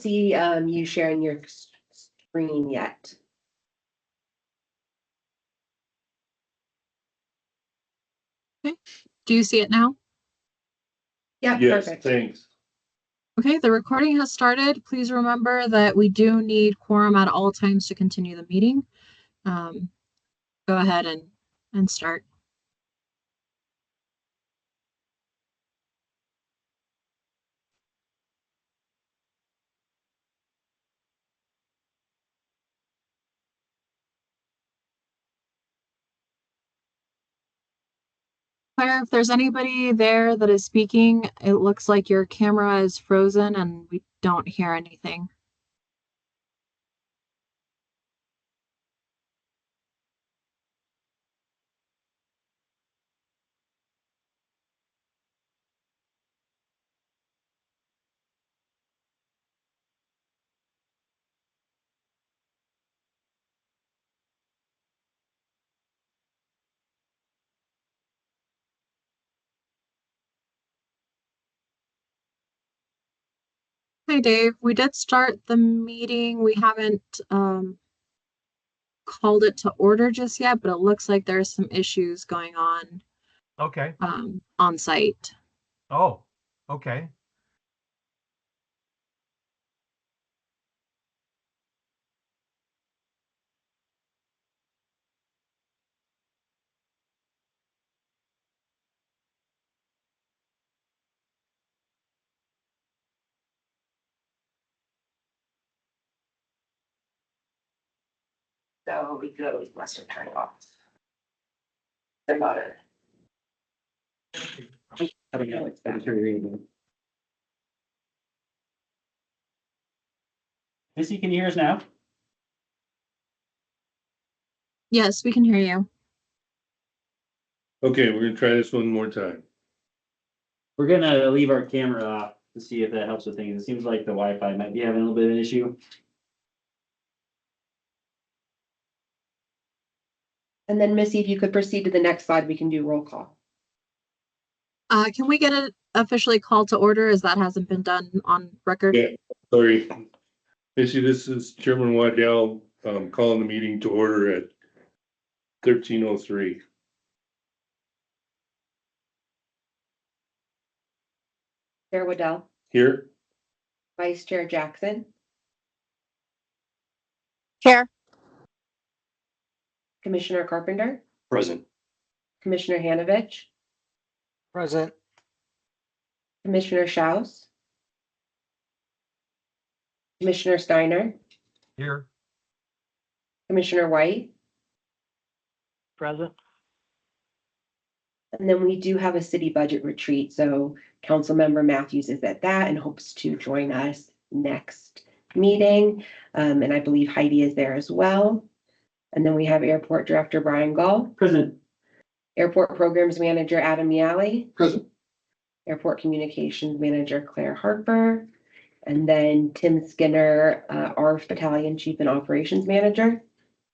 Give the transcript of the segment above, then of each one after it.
see you sharing your screen yet. Okay. Do you see it now? Yeah, Yes, perfect. thanks. Okay, the recording has started. Please remember that we do need quorum at all times to continue the meeting. Go ahead and start. Claire, if there's anybody there that is speaking, it looks like your camera is frozen and we don't hear anything. Hey, Dave, we did start the meeting. We haven't called it to order just yet, but it looks like there's some issues going on Okay. on site. Oh, okay. So we go must have turned off. About it. I don't know, it's back. Missy, can you hear us now? Yes, we can hear you. Okay, we're gonna try this one more time. We're gonna leave our camera off to see if that helps with things. It seems like the Wi-Fi might be having a little bit of an issue. And then Missy, if you could proceed to the next slide, we can do roll call. Can we get it officially called to order as that hasn't been done on record? Yeah, sorry. Missy, this is Chairman Waddell, calling the meeting to order at 13:03. Chair Waddell, Here, Vice Chair Jackson, Chair. Commissioner Carpenter, present. Commissioner Hanovich, Present. Commissioner Schaus, Commissioner Steiner, Here. Commissioner White, Present. and then we do have a city budget retreat, so Councilmember Matthews is at that and hopes to join us next meeting. And I believe Heidi is there as well. And then we have Airport Director Brian Gall, Present. Airport Programs Manager Adam Yali, Present. Airport Communications Manager Claire Harper, and then Tim Skinner, ARF Battalion Chief and Operations Manager,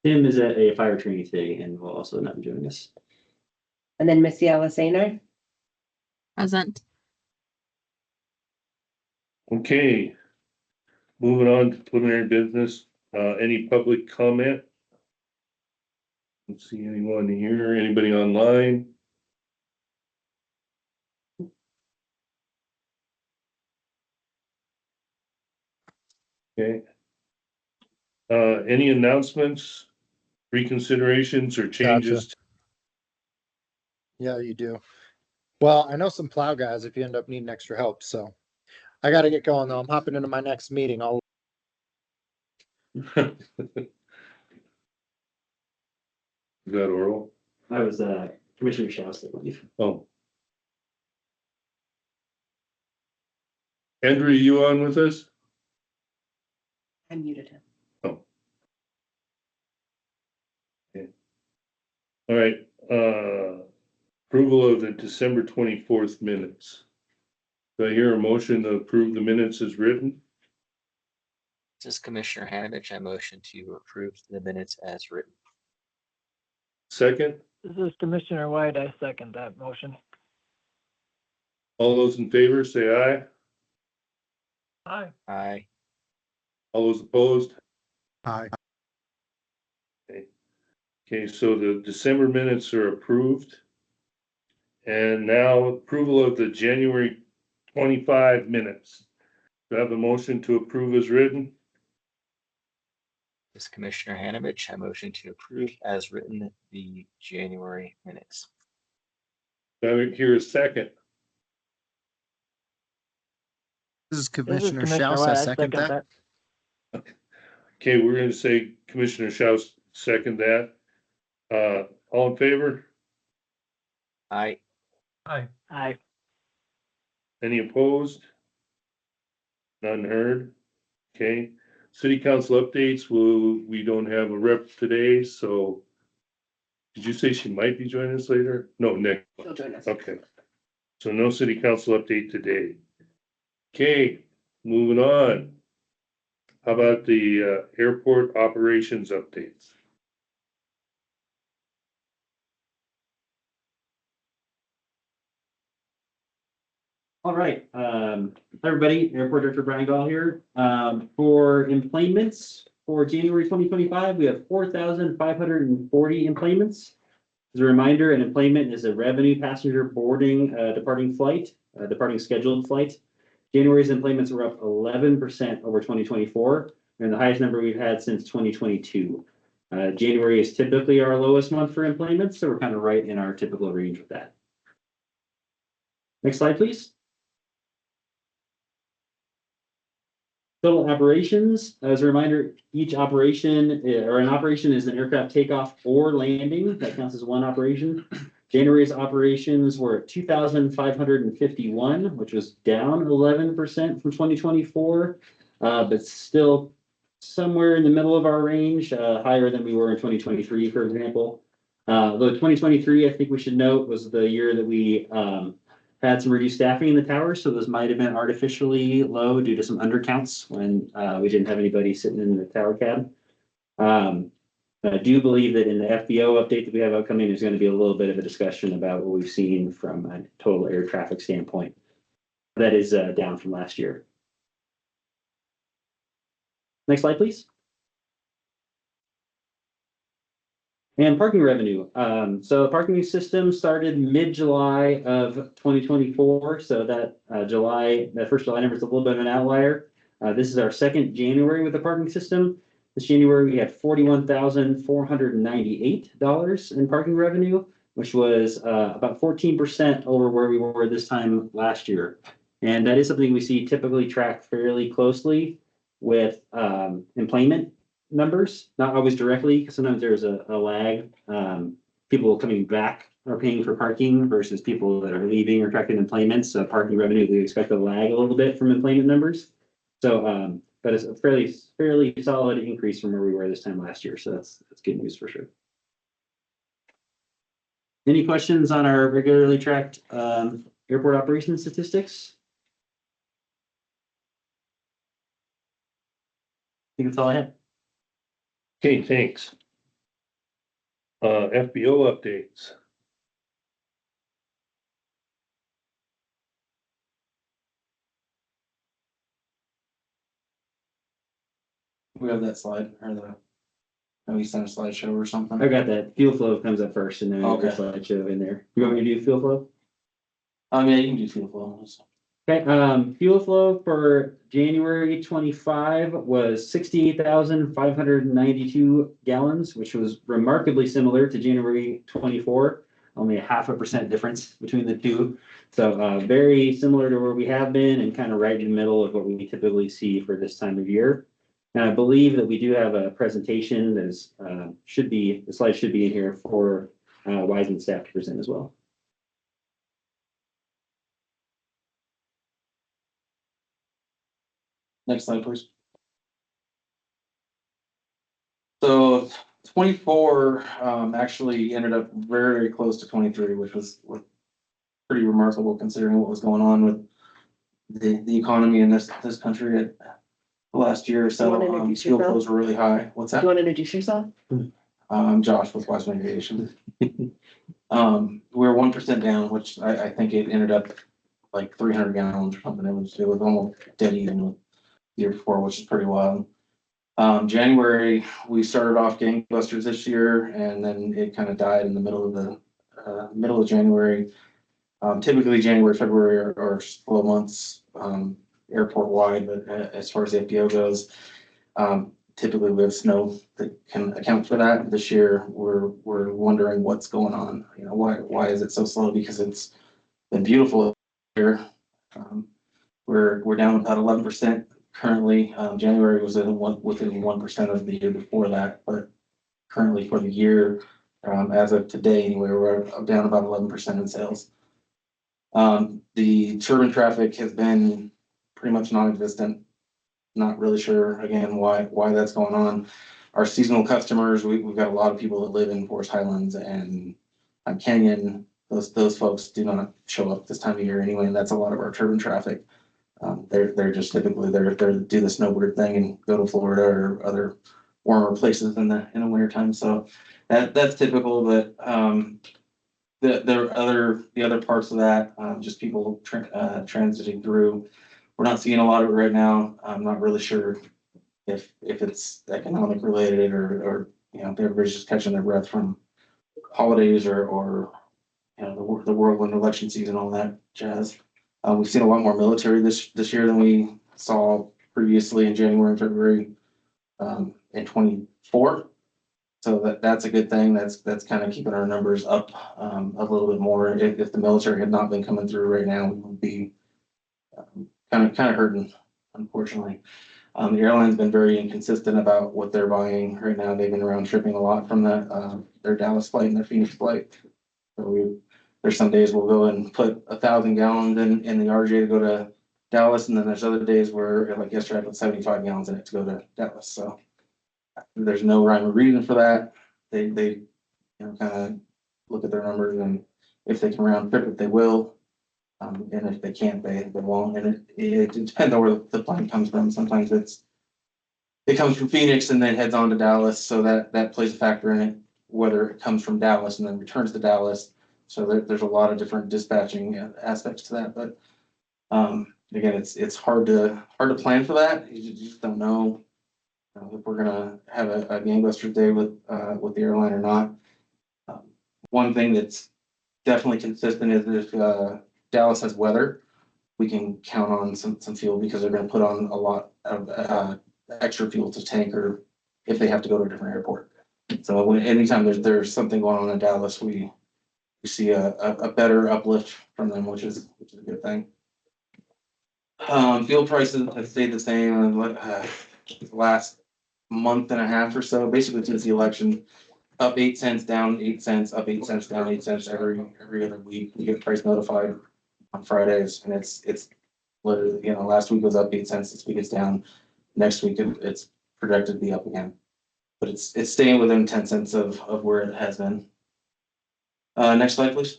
Tim is at a fire training today and will also not be joining us. and then Missy Alasena. Present. Okay. Moving on to preliminary business, any public comment? Don't see anyone here, anybody online? Okay. Any announcements, reconsiderations or changes? Yeah, you do. Well, I know some plow guys if you end up needing extra help, so I gotta get going though. I'm hopping into my next meeting. I'll Is that oral? I was Commissioner Schaus, I believe. Oh. Andrew, you on with us? I muted him. Oh. Okay. All right, approval of the December 24th minutes. Do I hear a motion to approve the minutes as written? This is Commissioner Hanovich. I motion to approve the minutes as written. Second, This is Commissioner White. I second that motion. all those in favor say aye. Aye. Aye. All those opposed? Aye. Okay, so the December minutes are approved. And now approval of the January 25 minutes. Do I have a motion to approve as written? This is Commissioner Hanovich. I motion to approve as written the January minutes. Do I hear a second? This is This is Commissioner Commissioner Schaus. White. I I second that. Okay, we're gonna say Commissioner Schaus second that. All in favor? Aye. Aye. Aye. Any opposed? None heard? Okay, city council updates, we don't have a rep today, so. Did you say she might be joining us later? No, next. She'll join us. Okay. So no city council update today. Okay, moving on. How about the airport operations updates? All right, everybody, Airport Director Brian Gall here. For employments for January 2025, we have 4,540 employments. As a reminder, an employment is a revenue passenger boarding, departing flight, departing scheduled flight. January's employments were up 11% over 2024, and the highest number we've had since 2022. January is typically our lowest month for employments, so we're kind of right in our typical range with that. Next slide, please. Total operations, as a reminder, each operation or an operation is an aircraft takeoff or landing. That counts as one operation. January's operations were at 2,551, which was down 11% from 2024, but still somewhere in the middle of our range, higher than we were in 2023, for example. Though 2023, I think we should note, was the year that we had some reduced staffing in the tower, so those might have been artificially low due to some undercounts when we didn't have anybody sitting in the tower cab. I do believe that in the FBO update that we have upcoming, there's going to be a little bit of a discussion about what we've seen from a total air traffic standpoint. That is down from last year. Next slide, please. And parking revenue. So the parking system started mid-July of 2024. So that first July number is a little bit of an outlier. This is our second January with the parking system. This January, we had $41,498 in parking revenue, which was about 14% over where we were this time last year. And that is something we see typically track fairly closely with employment numbers, not always directly, because sometimes there's a lag. People coming back are paying for parking versus people that are leaving or tracking employment. So parking revenue, we expect a lag a little bit from employment numbers. So, but it's a fairly solid increase from where we were this time last year. So that's good news for sure. Any questions on our regularly tracked airport operations statistics? I think that's all I have. Okay, thanks. FBO updates. We have that slide or we sent a slideshow or something. I got that. Fuel flow comes up first and then Okay. the slideshow in there. You want me to do fuel flow? Yeah, you can do fuel flow. Okay, fuel flow for January 25 was 68,592 gallons, which was remarkably similar to January 24. Only a 0.5% difference between the two. So very similar to where we have been and kind of right in the middle of what we typically see for this time of year. And I believe that we do have a presentation that is, the slide should be in here for Wiseman staff to present as well. Next slide, please. So 24 actually ended up very close to 23, which was pretty remarkable considering what was going on with the economy in this country at the last year or so. You wanna introduce Fuel yourself? flows were really high. What's Do that? you want to introduce yourself? I'm Josh with Wiseman Aviation. We're 1% down, which I think it ended up like 300 gallons or something. It was almost dead even with the year before, which is pretty wild. January, we started off gangbusters this year, and then it kind of died in the middle of January. Typically January, February are slow months, airport wide, but as far as the FBO goes, typically we have snow that can account for that. This year, we're wondering what's going on. You know, why is it so slow? Because it's been beautiful here. We're down about 11% currently. January was within 1% of the year before that, but currently for the year, as of today anyway, we're down about 11% in sales. The turbine traffic has been pretty much non-existent. Not really sure again why that's going on. Our seasonal customers, we've got a lot of people that live in Forest Highlands and Canyon. Those folks do not show up this time of year anyway, and that's a lot of our turbine traffic. They're just typically there to do the snowbird thing and go to Florida or other warmer places in the winter time. So that's typical, but the other parts of that, just people transiting through. We're not seeing a lot of it right now. I'm not really sure if it's economic related or you know, everybody's just catching their breath from holidays or you know, the whirlwind election season, all that jazz. We've seen a lot more military this year than we saw previously in January and February in 24. So that's a good thing. That's kind of keeping our numbers up a little bit more. If the military had not been coming through right now, we would be kind of hurting, unfortunately. The airline's been very inconsistent about what they're buying right now. They've been around tripping a lot from their Dallas flight and their Phoenix flight. So there's some days we'll go and put 1,000 gallons in the RJ to go to Dallas, and then there's other days where, like yesterday, I put 75 gallons in it to go to Dallas. So there's no rhyme or reason for that. They you know, kind of look at their numbers, and if they can round trip it, they will. And if they can't, they won't. And it depends on where the plane comes from. Sometimes it comes from Phoenix and then heads on to Dallas, so that plays a factor in it. Whether it comes from Dallas and then returns to Dallas, so there's a lot of different dispatching aspects to that. But again, it's hard to plan for that. You just don't know if we're gonna have a gangbuster day with the airline or not. One thing that's definitely consistent is if Dallas has weather, we can count on some fuel because they're gonna put on a lot of extra fuel to tank, or if they have to go to a different airport. So anytime there's something going on in Dallas, we see a better uplift from them, which is a good thing. Fuel prices have stayed the same the last month and a half or so, basically since the election. Up 8 cents, down 8 cents, up 8 cents, down 8 cents every other week. We get price notified on Fridays, and it's literally, you know, last week was up 8 cents, this week it's down. Next week it's projected to be up again. But it's staying within 10 cents of where it has been. Next slide, please.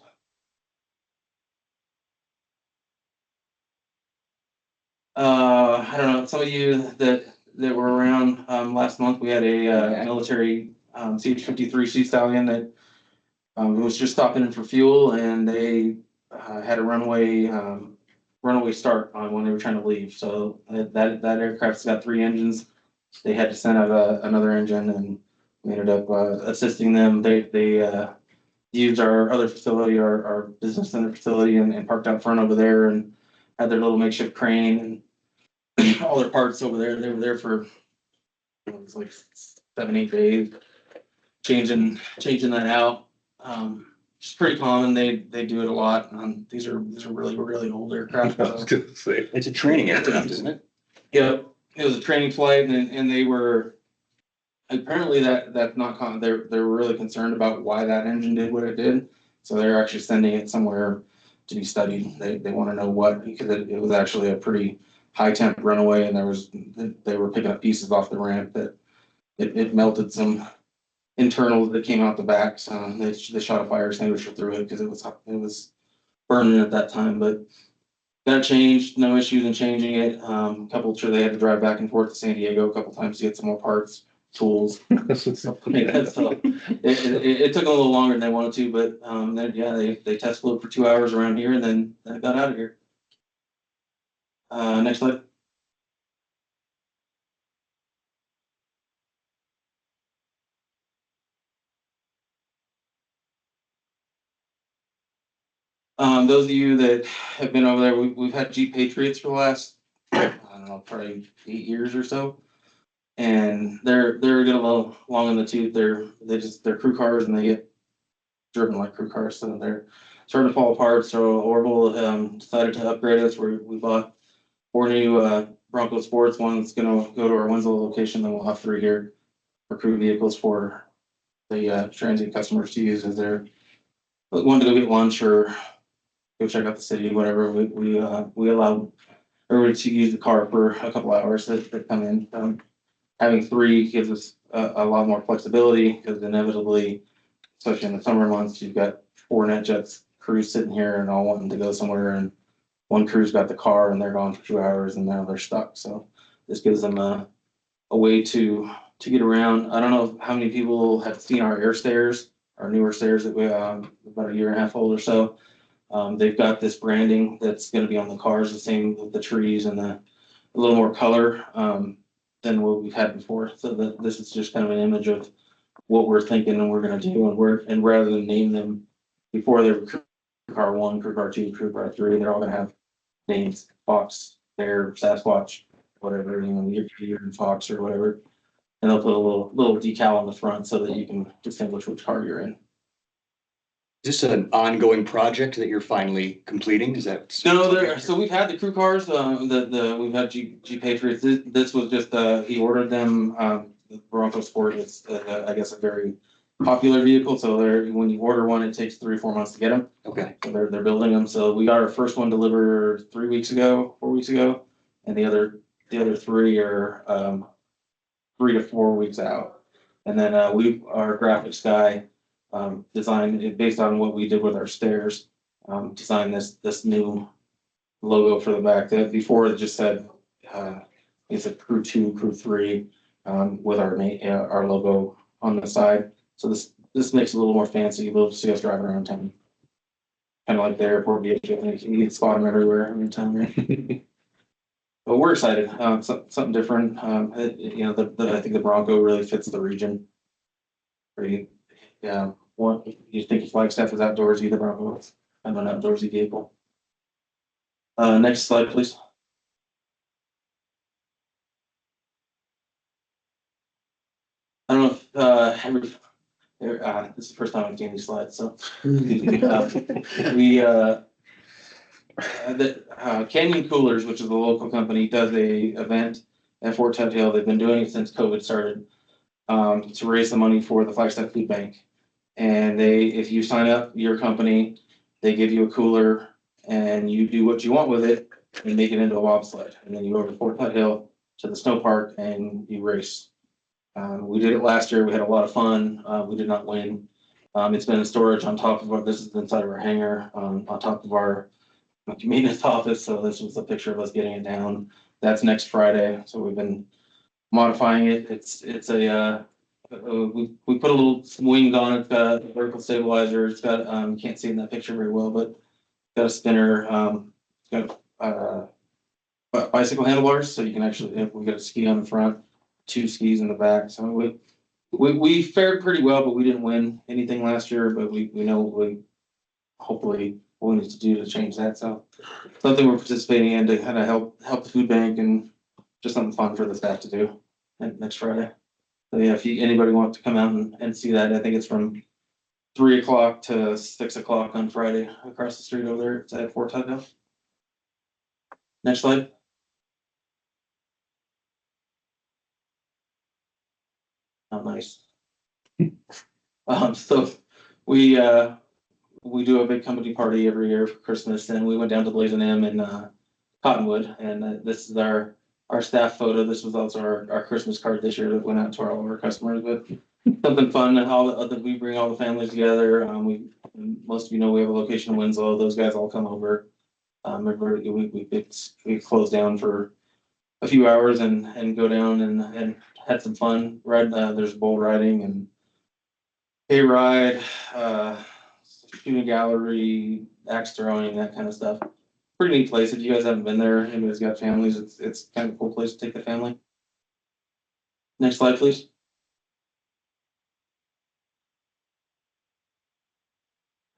I don't know, some of you that were around last month, we had a military CH-53 Sea Stallion that was just stopping in for fuel, and they had a runway start on when they were trying to leave. So that aircraft's got 3 engines. They had to send out another engine, and we ended up assisting them. They used our other facility, our business center facility, and parked out front over there and had their little makeshift crane and all their parts over there. They were there for it was like 7-8 days, changing that out. It's pretty common. They do it a lot. These are really old aircraft. I was gonna say. It's a training aircraft, isn't it? Yep, it was a training flight, and they were apparently that's not common. They're really concerned about why that engine did what it did, so they're actually sending it somewhere to be studied. They want to know what, because it was actually a pretty high temp runaway, and they were picking up pieces off the ramp that it melted some internals that came out the back. So they shot a fire extinguisher through it because it was burning at that time, but that changed. No issues in changing it. Sure they had to drive back and forth to San Diego a couple times to get some more parts, tools. So it took a little longer than they wanted to, but they test flew for 2 hours around here, and then they got out of here. Next slide. Those of you that have been over there, we've had Jeep Patriots for the last, I don't know, probably 8 years or so. And they're getting a little long in the tooth. They're crew cars and they get driven like crew cars, so they're starting to fall apart. So Orville decided to upgrade us. We bought 4 new Bronco Sports. One's gonna go to our Winslow location, then we'll have 3 here for crew vehicles for the transient customers to use as they're wanting to go get lunch or go check out the city, whatever. We allow everybody to use the car for a couple hours that come in. Having 3 gives us a lot more flexibility because inevitably, especially in the summer months, you've got 4 NetJets crews sitting here and all wanting to go somewhere, and one crew's got the car and they're gone for 2 hours and now they're stuck. So this gives them a way to get around. I don't know how many people have seen our air stairs, our newer stairs that we about a year and a half old or so. They've got this branding that's going to be on the cars, the same with the trees and a little more color than what we've had before. So that this is just kind of an image of what we're thinking and we're going to do, and rather than name them before they were crew car 1, crew car 2, crew car 3, they're all going to have names: Fox, Bear, Sasquatch, whatever, Deer and Fox or whatever. And they'll put a little decal on the front so that you can distinguish which car you're in. Is this an ongoing project that you're finally completing? Is that? No, so we've had the crew cars, we've had G Patriots. This was just, he ordered them, the Bronco Sport is, I guess, a very popular vehicle. So when you order one, it takes 3 or 4 months to get them. Okay. So they're building them. So we got our first one delivered 4 weeks ago, and the other 3 are 3 to 4 weeks out. And then our graphics guy designed it based on what we did with our stairs. Designed this new logo for the back. That before it just said it's a crew 2, crew 3 with our logo on the side. So this makes it a little more fancy. You'll be able to see us driving around town, kind of like the airport vehicle. You can spot them everywhere every time. Right? But we're excited. Something different. I think the Bronco really fits the region. Yeah. You think Flagstaff is outdoorsy? The Bronco is kind of an outdoorsy vehicle. Next slide, please. I don't know if this is the first time I've seen these slides, so Canyon Coolers, which is a local company, does a event at Fort Tuthill. They've been doing it since COVID started to raise the money for the Flagstaff Food Bank. And if you sign up your company, they give you a cooler and you do what you want with it and make it into a bobsled. And then you go to Fort Tuthill to the snow park and you race. We did it last year. We had a lot of fun. We did not win. It's been in storage on top of this is inside of our hangar, on top of our maintenance office. So this was a picture of us getting it down. That's next Friday. So we've been modifying it. It's a we put a little wings on it. It's got a vertical stabilizer. It's got you can't see it in that picture very well, but it's got a spinner. It's got bicycle handlebars, so you can actually we got a ski on the front, 2 skis in the back. So we fared pretty well, but we didn't win anything last year. But we know hopefully what we need to do to change that. So something we're participating in to kind of help the food bank and just something fun for the staff to do next Friday. So yeah, if anybody wants to come out and see that, I think it's from 3 o'clock to 6 o'clock on Friday across the street over there. It's at Fort Tuthill. Next slide. Oh, nice. So we do a big company party every year for Christmas, and we went down to Blazing M in Cottonwood, and this is our staff photo. This was also our Christmas card this year that went out to all of our customers. But something fun, and we bring all the families together. Most of you know we have a location in Winslow. Those guys all come over. We closed down for a few hours and go down and had some fun. There's bull riding and hay ride, shooting gallery, axe throwing, that kind of stuff. Pretty neat place. If you guys haven't been there, anybody's got families, it's kind of a cool place to take the family. Next slide, please.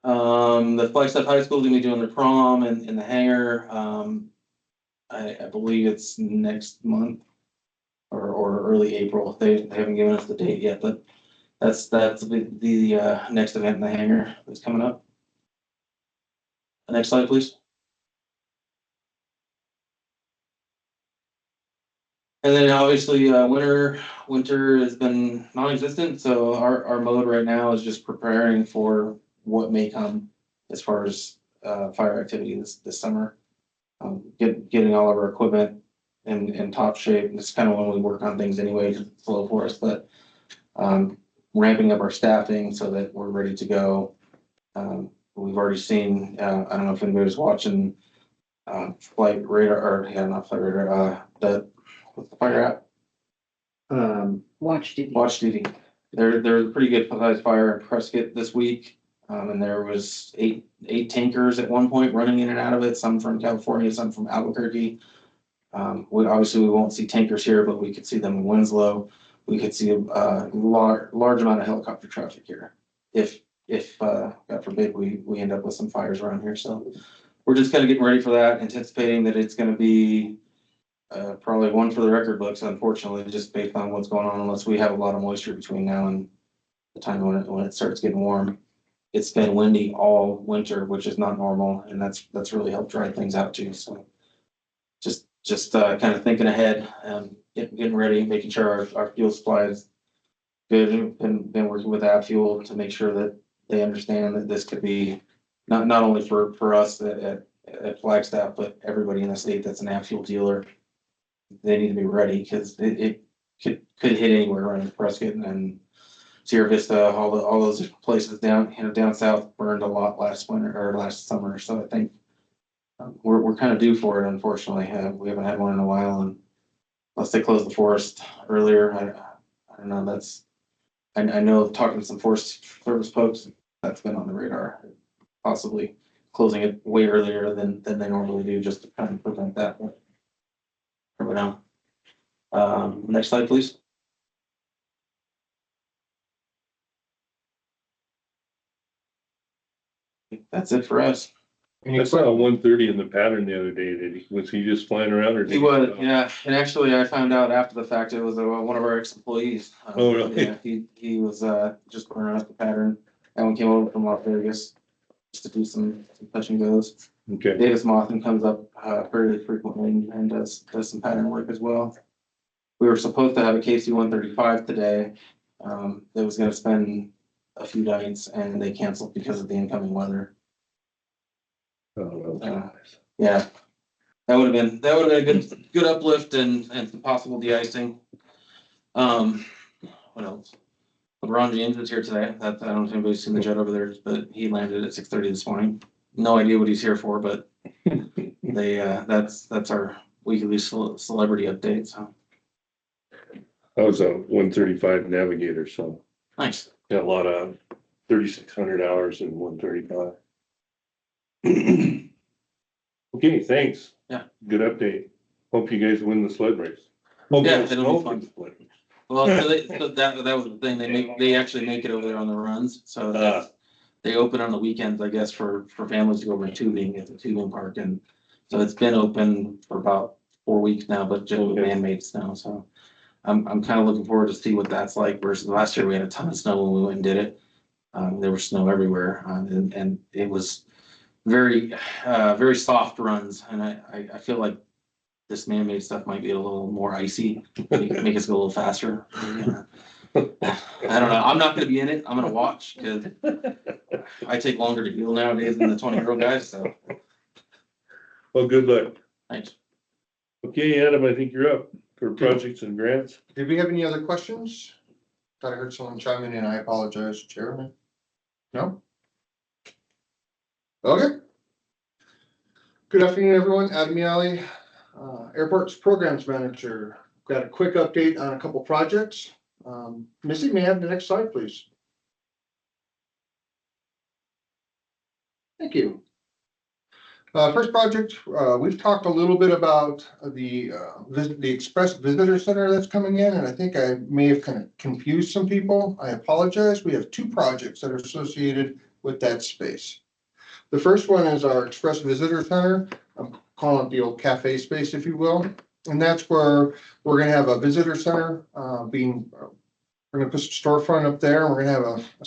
The Flagstaff High School is gonna be doing their prom in the hangar. I believe it's next month or early April. They haven't given us the date yet, but that's the next event in the hangar that's coming up. Next slide, please. And then obviously, winter has been non-existent, so our mode right now is just preparing for what may come as far as fire activity this summer. Getting all of our equipment in top shape. It's kind of when we work on things anyway, it's slow for us, but ramping up our staffing so that we're ready to go. We've already seen, I don't know if anybody's watching flight radar, or yeah, not flight radar, what's the fire app? Watch duty. Watch duty. There's a pretty good sized fire in Prescott this week. And there was eight tankers at one point running in and out of it, some from California, some from Albuquerque. We won't see tankers here, but we could see them in Winslow. We could see a large amount of helicopter traffic here. If God forbid, we end up with some fires around here. So we're just kind of getting ready for that, anticipating that it's going to be probably one for the record books, unfortunately, just based on what's going on, unless we have a lot of moisture between now and the time when it starts getting warm. It's been windy all winter, which is not normal, and that's really helped dry things out too. So just kind of thinking ahead and getting ready, making sure our fuel supply is good. Been working with AbFuel to make sure that they understand that this could be not only for us at Flagstaff, but everybody in the state that's an AbFuel dealer. They need to be ready because it could hit anywhere around Prescott and Sierra Vista, all those places down south burned a lot last winter or last summer. So I think we're kind of due for it. Unfortunately, we haven't had one in a while, and unless they close the forest earlier, I don't know. I know talking to some Forest Service folks, that's been on the radar, possibly closing it way earlier than they normally do, just to kind of prevent that. Never know. Next slide, please. That's it for us. I saw 130 in the pattern the other day. Was he just flying around or? He was, yeah. And actually, I found out after the fact it was one of our ex-employees. Oh, really? Yeah, he was just burning up the pattern. That one came over from Las Vegas just to do some touch and goes. Okay. Davis Mothin comes up fairly frequently and does some pattern work as well. We were supposed to have a KC-135 today. That was going to spend a few nights, and they canceled because of the incoming weather. Yeah, that would have been a good uplift and some possible de-icing. What else? LeBron James is here today. I don't know if anybody's seen the jet over there, but he landed at 6:30 this morning. No idea what he's here for, but that's our weekly celebrity update. So I was a 135 Navigator, so nice. got a lot of 3,600 hours in 135. Okay, thanks. Yeah. Good update. Hope you guys win the sled race. Yeah, it'll be fun. Well, so that was the thing. They actually make it over there on the runs. So they open on the weekends, I guess, for families to go over tubing at the tubing park, and so it's been open for about 4 weeks now, but just with man-made snow. So I'm kind of looking forward to see what that's like. Versus last year, we had a ton of snow when we went and did it. There was snow everywhere, and it was very soft runs, and I feel like this man-made stuff might be a little more icy, make us go a little faster. Yeah. I don't know. I'm not going to be in it. I'm going to watch because I take longer to heal nowadays than the 20-year-old guys. So, Well, good luck. Thanks. Okay, Adam, I think you're up for projects and grants. Did we have any other questions? Thought I heard someone chime in and I apologize, Chairman. No? Okay. Good afternoon, everyone. Adam Yali, Airports Programs Manager. Got a quick update on a couple projects. Missy, may I have the next slide, please? Thank you. First project, we've talked a little bit about the Express Visitor Center that's coming in, and I think I may have kind of confused some people. I apologize. We have two projects that are associated with that space. The first one is our Express Visitor Center. I'm calling it the old cafe space, if you will. And that's where we're gonna have a visitor center, we're gonna put some storefront up there, and we're gonna have a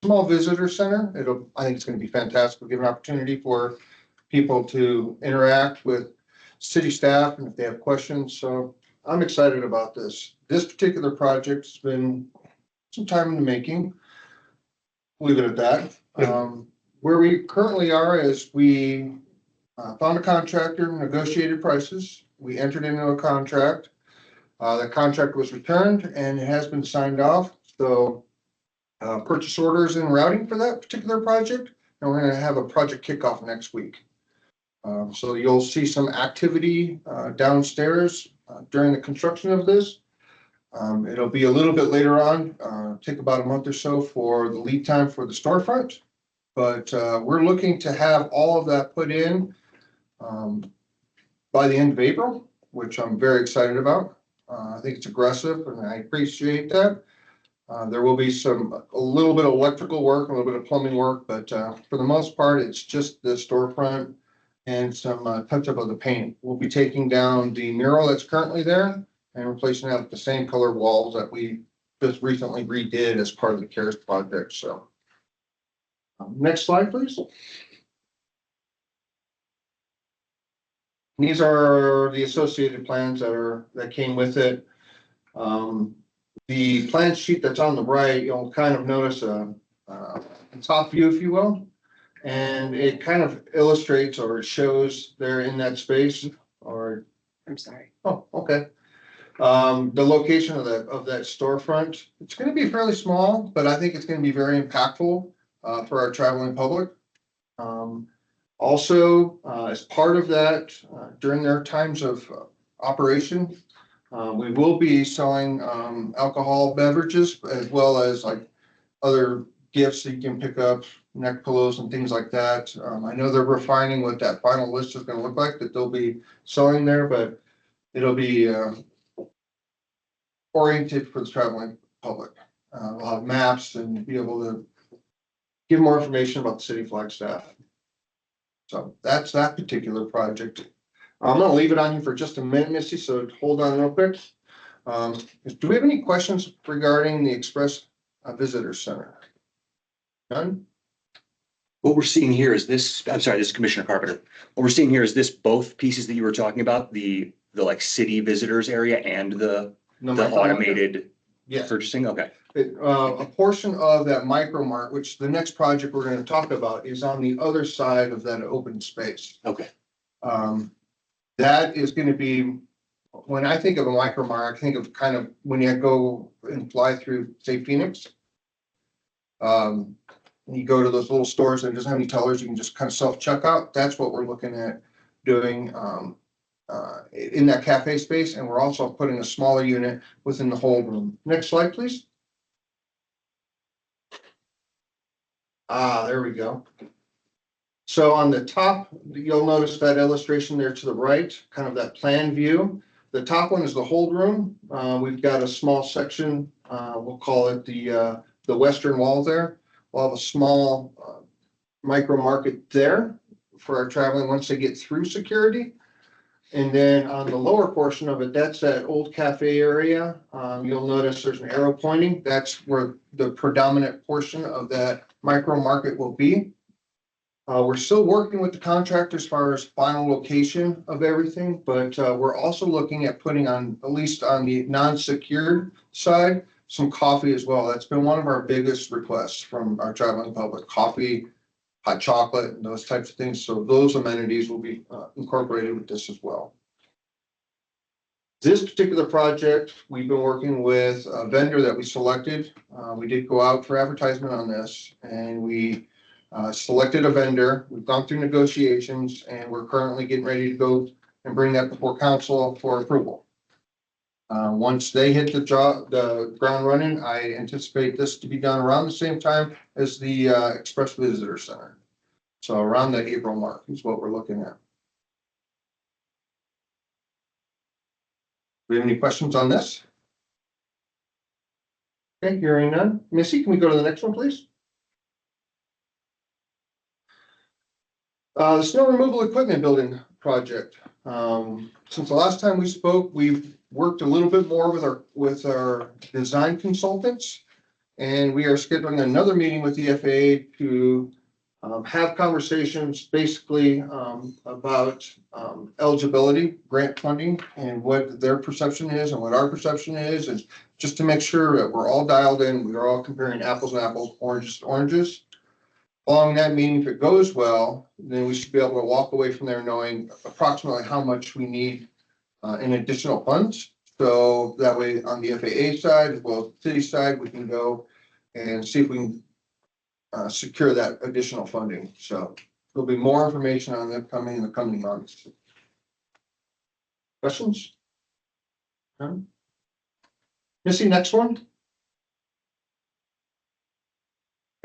small visitor center. I think it's gonna be fantastic. We'll give an opportunity for people to interact with city staff and if they have questions. So I'm excited about this. This particular project's been some time in the making. Leave it at that. Where we currently are is we found a contractor, negotiated prices. We entered into a contract. The contract was returned and it has been signed off. So purchase orders and routing for that particular project. And we're going to have a project kickoff next week. So you'll see some activity downstairs during the construction of this. It'll be a little bit later on, take about a month or so for the lead time for the storefront. But we're looking to have all of that put in by the end of April, which I'm very excited about. I think it's aggressive and I appreciate that. There will be a little bit of electrical work, a little bit of plumbing work, but for the most part, it's just the storefront and some touch up of the paint. We'll be taking down the mural that's currently there and replacing that with the same color walls that we just recently redid as part of the CARES project. So next slide, please. These are the associated plans that came with it. The plan sheet that's on the right, you'll kind of notice a top view, if you will, and it kind of illustrates or shows they're in that space. Or I'm sorry. oh, okay. The location of that storefront. It's going to be fairly small, but I think it's going to be very impactful for our traveling public. Also, as part of that, during their times of operation, we will be selling alcohol beverages as well as like other gifts that you can pick up, neck pillows and things like that. I know they're refining what that final list is going to look like that they'll be selling there, but it'll be oriented for the traveling public. We'll have maps and be able to give more information about the city of Flagstaff. So that's that particular project. I'm gonna leave it on you for just a minute, Missy, so hold on real quick. Do we have any questions regarding the Express Visitor Center? None? What we're seeing here is this, I'm sorry, this is Commissioner Carpenter. What we're seeing here is this both pieces that you were talking about, the like city visitors area and the automated Yes. purchasing? Okay. A portion of that micro mart, which the next project we're gonna talk about is on the other side of that open space. Okay. That is gonna be, when I think of a micro mart, I think of kind of when you go and fly through, say, Phoenix. You go to those little stores that doesn't have any tellers, you can just kind of self-checkout. That's what we're looking at doing in that cafe space, and we're also putting a smaller unit within the hold room. Next slide, please. There we go. So on the top, you'll notice that illustration there to the right, kind of that plan view. The top one is the hold room. We've got a small section, we'll call it the western wall there. We'll have a small micro market there for our traveling once they get through security. And then on the lower portion of it, that's that old cafe area. You'll notice there's an arrow pointing. That's where the predominant portion of that micro market will be. We're still working with the contractor as far as final location of everything, but we're also looking at putting on, at least on the non-secured side, some coffee as well. That's been one of our biggest requests from our traveling public: coffee, hot chocolate, and those types of things. So those amenities will be incorporated with this as well. This particular project, we've been working with a vendor that we selected. We did go out for advertisement on this, and we selected a vendor. We've gone through negotiations, and we're currently getting ready to go and bring that before council for approval. Once they hit the ground running, I anticipate this to be done around the same time as the Express Visitor Center. So around the April mark is what we're looking at. Do we have any questions on this? Okay, hearing none. Missy, can we go to the next one, please? The snow removal equipment building project. Since the last time we spoke, we've worked a little bit more with our design consultants. And we are scheduling another meeting with the FAA to have conversations basically about eligibility, grant funding, and what their perception is and what our perception is, and just to make sure that we're all dialed in, we're all comparing apples and apples, oranges to oranges. Following that meeting, if it goes well, then we should be able to walk away from there knowing approximately how much we need in additional funds. So that way, on the FAA side, as well as the city side, we can go and see if we can secure that additional funding. So there'll be more information on that coming in the coming months. Questions? None? Missy, next one.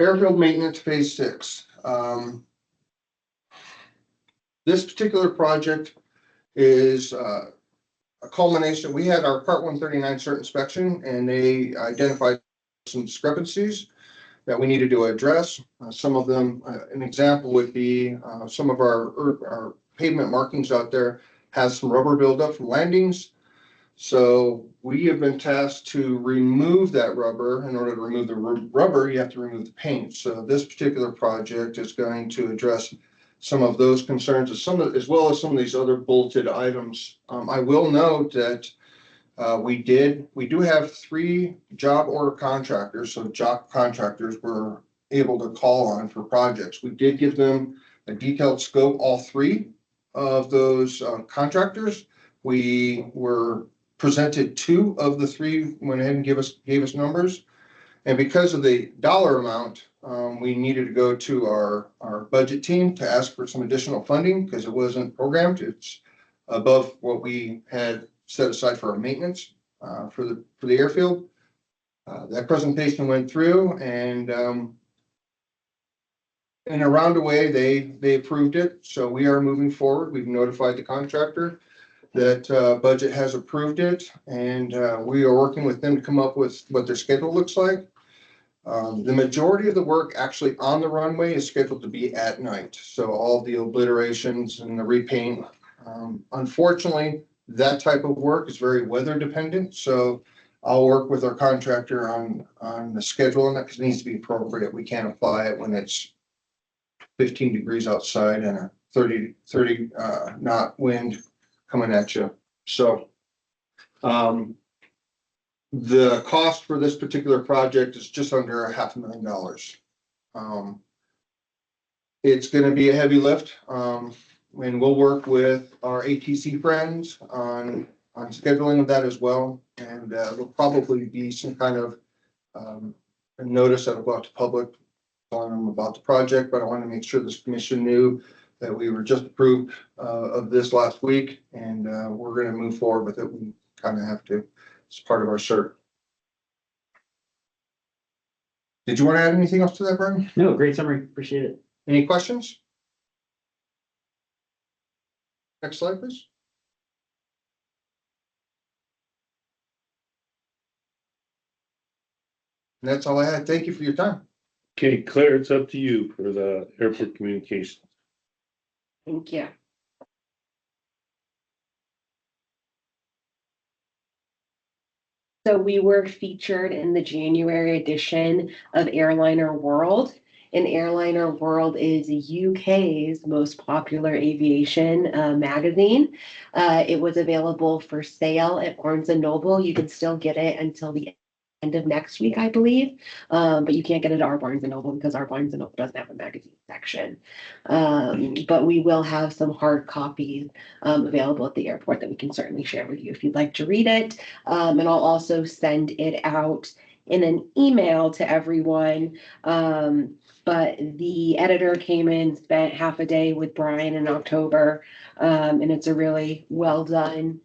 Airfield maintenance phase 6. This particular project is a culmination. We had our Part 139 cert inspection, and they identified some discrepancies that we needed to address. Some of them, an example would be some of our pavement markings out there has some rubber buildup from landings. So we have been tasked to remove that rubber. In order to remove the rubber, you have to remove the paint. So this particular project is going to address some of those concerns, as well as some of these other bolted items. I will note that we do have 3 job order contractors, so job contractors were able to call on for projects. We did give them a detailed scope, all 3 of those contractors. We were presented 2 of the 3, went ahead and gave us numbers. And because of the dollar amount, we needed to go to our budget team to ask for some additional funding because it wasn't programmed. It's above what we had set aside for our maintenance for the airfield. That presentation went through, and in a roundabout they approved it. So we are moving forward. We've notified the contractor that budget has approved it, and we are working with them to come up with what their schedule looks like. The majority of the work actually on the runway is scheduled to be at night. So all the obliterations and the repaint. Unfortunately, that type of work is very weather dependent. So I'll work with our contractor on the schedule on that because it needs to be appropriate. We can't apply it when it's 15 degrees outside and a 30 knot wind coming at you. So the cost for this particular project is just under $500,000. It's going to be a heavy lift, and we'll work with our ATC friends on scheduling of that as well. And there'll probably be some kind of a notice that'll go out to public telling them about the project. But I want to make sure this commission knew that we were just approved of this last week, and we're going to move forward with it. We kind of have to. It's part of our cert. Did you want to add anything else to that, Brian? No, great summary. Appreciate it. Any questions? Next slide, please. And that's all I had. Thank you for your time. Okay, Claire, it's up to you for the airport communications. Thank you. So we were featured in the January edition of Airliner World. And Airliner World is UK's most popular aviation magazine. It was available for sale at Barnes & Noble. You can still get it until the end of next week, I believe. But you can't get it at our Barnes & Noble because our Barnes & Noble doesn't have a magazine section. But we will have some hard copies available at the airport that we can certainly share with you if you'd like to read it. And I'll also send it out in an email to everyone. But the editor came in, spent half a day with Brian in October, and it's a really well done,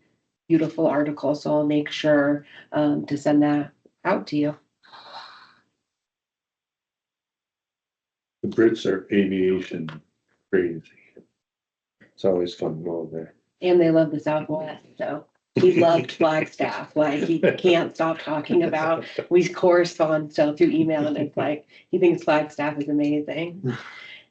beautiful article. So I'll make sure to send that out to you. The Brits are aviation crazy. It's always fun to go over there. And they love the Southwest, so he loved Flagstaff. Like he can't stop talking about. We correspond still through email, and it's like he thinks Flagstaff is amazing.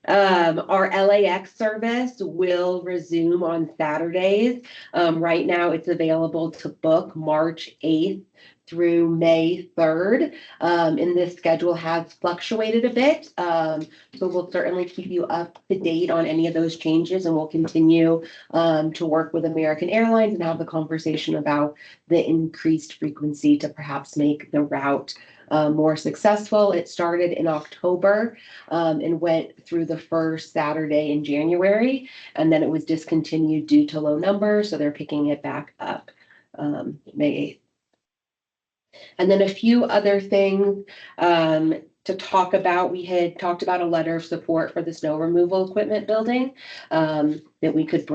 Our LAX service will resume on Saturdays. Right now it's available to book March 8th through May 3rd. And this schedule has fluctuated a bit. So we'll certainly keep you up to date on any of those changes, and we'll continue to work with American Airlines and have the conversation about the increased frequency to perhaps make the route more successful. It started in October and went through the first Saturday in January, and then it was discontinued due to low numbers, so they're picking it back up May 8th. And then a few other things to talk about. We had talked about a letter of support for the snow removal equipment building that we could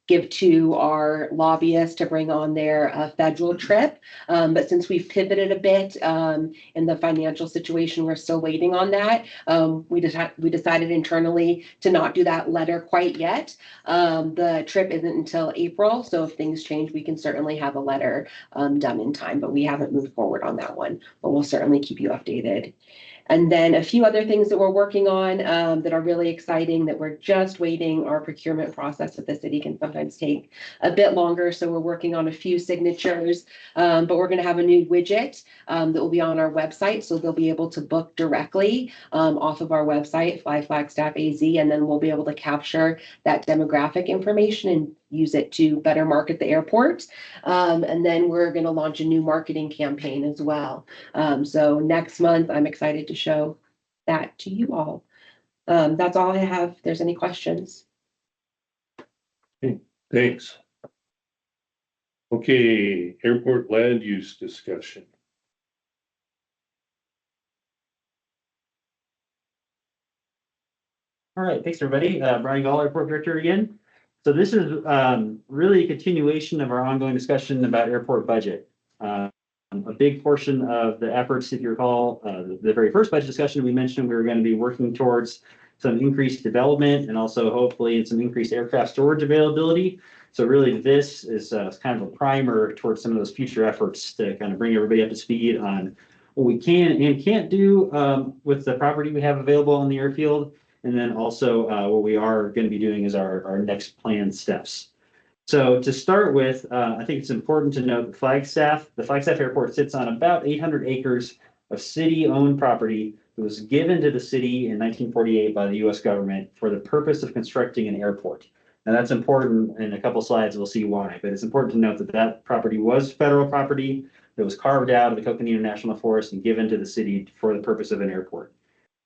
give to our lobbyists to bring on their federal trip. But since we've pivoted a bit in the financial situation, we're still waiting on that. We decided internally to not do that letter quite yet. The trip isn't until April, so if things change, we can certainly have a letter done in time, but we haven't moved forward on that one, but we'll certainly keep you updated. And then a few other things that we're working on that are really exciting that we're just waiting. Our procurement process at the city can sometimes take a bit longer. So we're working on a few signatures, but we're going to have a new widget that will be on our website. So they'll be able to book directly off of our website, Flagstaff AZ, and then we'll be able to capture that demographic information and use it to better market the airport. And then we're going to launch a new marketing campaign as well. So next month, I'm excited to show that to you all. That's all I have. If there's any questions. Thanks. Okay, airport land use discussion. All right, thanks, everybody. Brian Gall, Airport Director again. So this is really a continuation of our ongoing discussion about airport budget. A big portion of the efforts, if you recall, the very first budget discussion, we mentioned we were going to be working towards some increased development and also hopefully some increased aircraft storage availability. So really this is kind of a primer towards some of those future efforts to kind of bring everybody up to speed on what we can and can't do with the property we have available on the airfield. And then also what we are going to be doing is our next planned steps. So to start with, I think it's important to note the Flagstaff Airport sits on about 800 acres of city-owned property that was given to the city in 1948 by the U.S. government for the purpose of constructing an airport. Now that's important. In a couple slides, we'll see why, but it's important to note that that property was federal property that was carved out of the Coconino National Forest and given to the city for the purpose of an airport.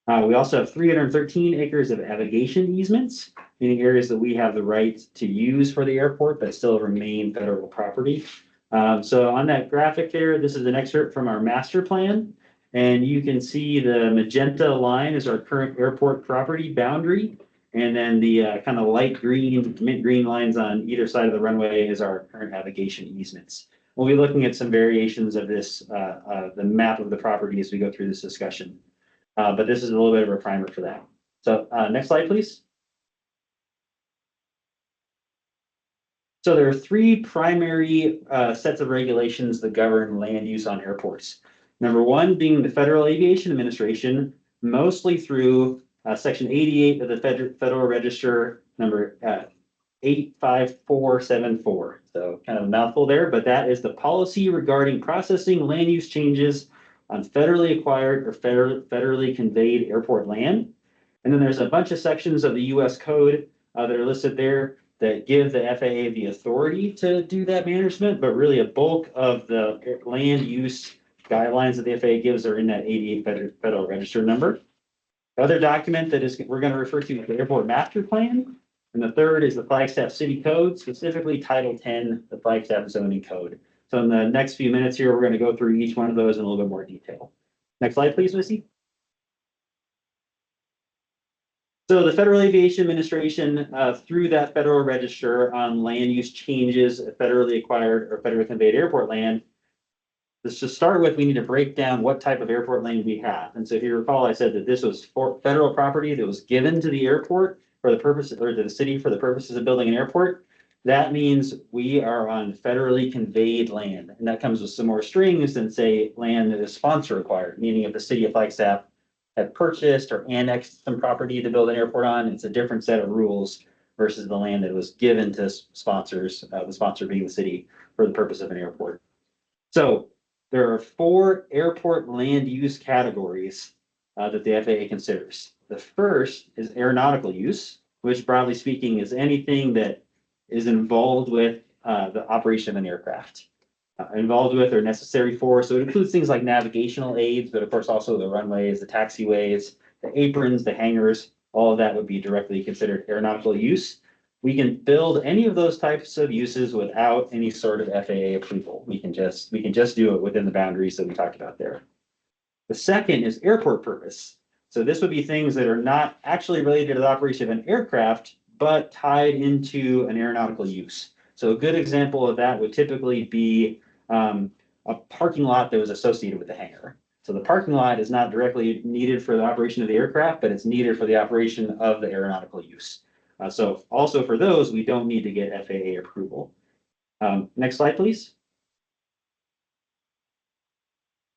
We also have 313 acres of navigation easements, meaning areas that we have the right to use for the airport, but still remain federal property. So on that graphic there, this is an excerpt from our master plan. And you can see the magenta line is our current airport property boundary. And then the kind of light green, mint green lines on either side of the runway is our current navigation easements. We'll be looking at some variations of this, the map of the property as we go through this discussion. But this is a little bit of a primer for that. So next slide, please. So there are three primary sets of regulations that govern land use on airports. Number one being the Federal Aviation Administration, mostly through Section 88 of the Federal Register, number 85474. So kind of a mouthful there, but that is the policy regarding processing land use changes on federally acquired or federally conveyed airport land. And then there's a bunch of sections of the US code that are listed there that give the FAA the authority to do that management, but really a bulk of the land use guidelines that the FAA gives are in that 88 Federal Register number. The other document that we're going to refer to is the Airport Master Plan. And the third is the Flagstaff City Code, specifically Title 10, the Flagstaff Zoning Code. So in the next few minutes here, we're going to go through each one of those in a little bit more detail. Next slide, please, Missy. So the Federal Aviation Administration, through that Federal Register on land use changes, federally acquired or federally conveyed airport land. Let's just start with, we need to break down what type of airport land we have. And so if you recall, I said that this was for federal property that was given to the airport for the purpose, or to the city for the purposes of building an airport. That means we are on federally conveyed land, and that comes with some more strings than say land that is sponsor acquired, meaning if the city of Flagstaff have purchased or annexed some property to build an airport on, it's a different set of rules versus the land that was given to sponsors, the sponsor being the city, for the purpose of an airport. So there are 4 airport land use categories that the FAA considers. The first is aeronautical use, which broadly speaking is anything that is involved with the operation of an aircraft. Involved with or necessary for, so it includes things like navigational aids, but of course also the runways, the taxiways, the aprons, the hangars, all of that would be directly considered aeronautical use. We can build any of those types of uses without any sort of FAA approval. We can just do it within the boundaries that we talked about there. The second is airport purpose. So this would be things that are not actually related to the operation of an aircraft, but tied into an aeronautical use. So a good example of that would typically be a parking lot that was associated with the hangar. So the parking lot is not directly needed for the operation of the aircraft, but it's needed for the operation of the aeronautical use. So also for those, we don't need to get FAA approval. Next slide, please.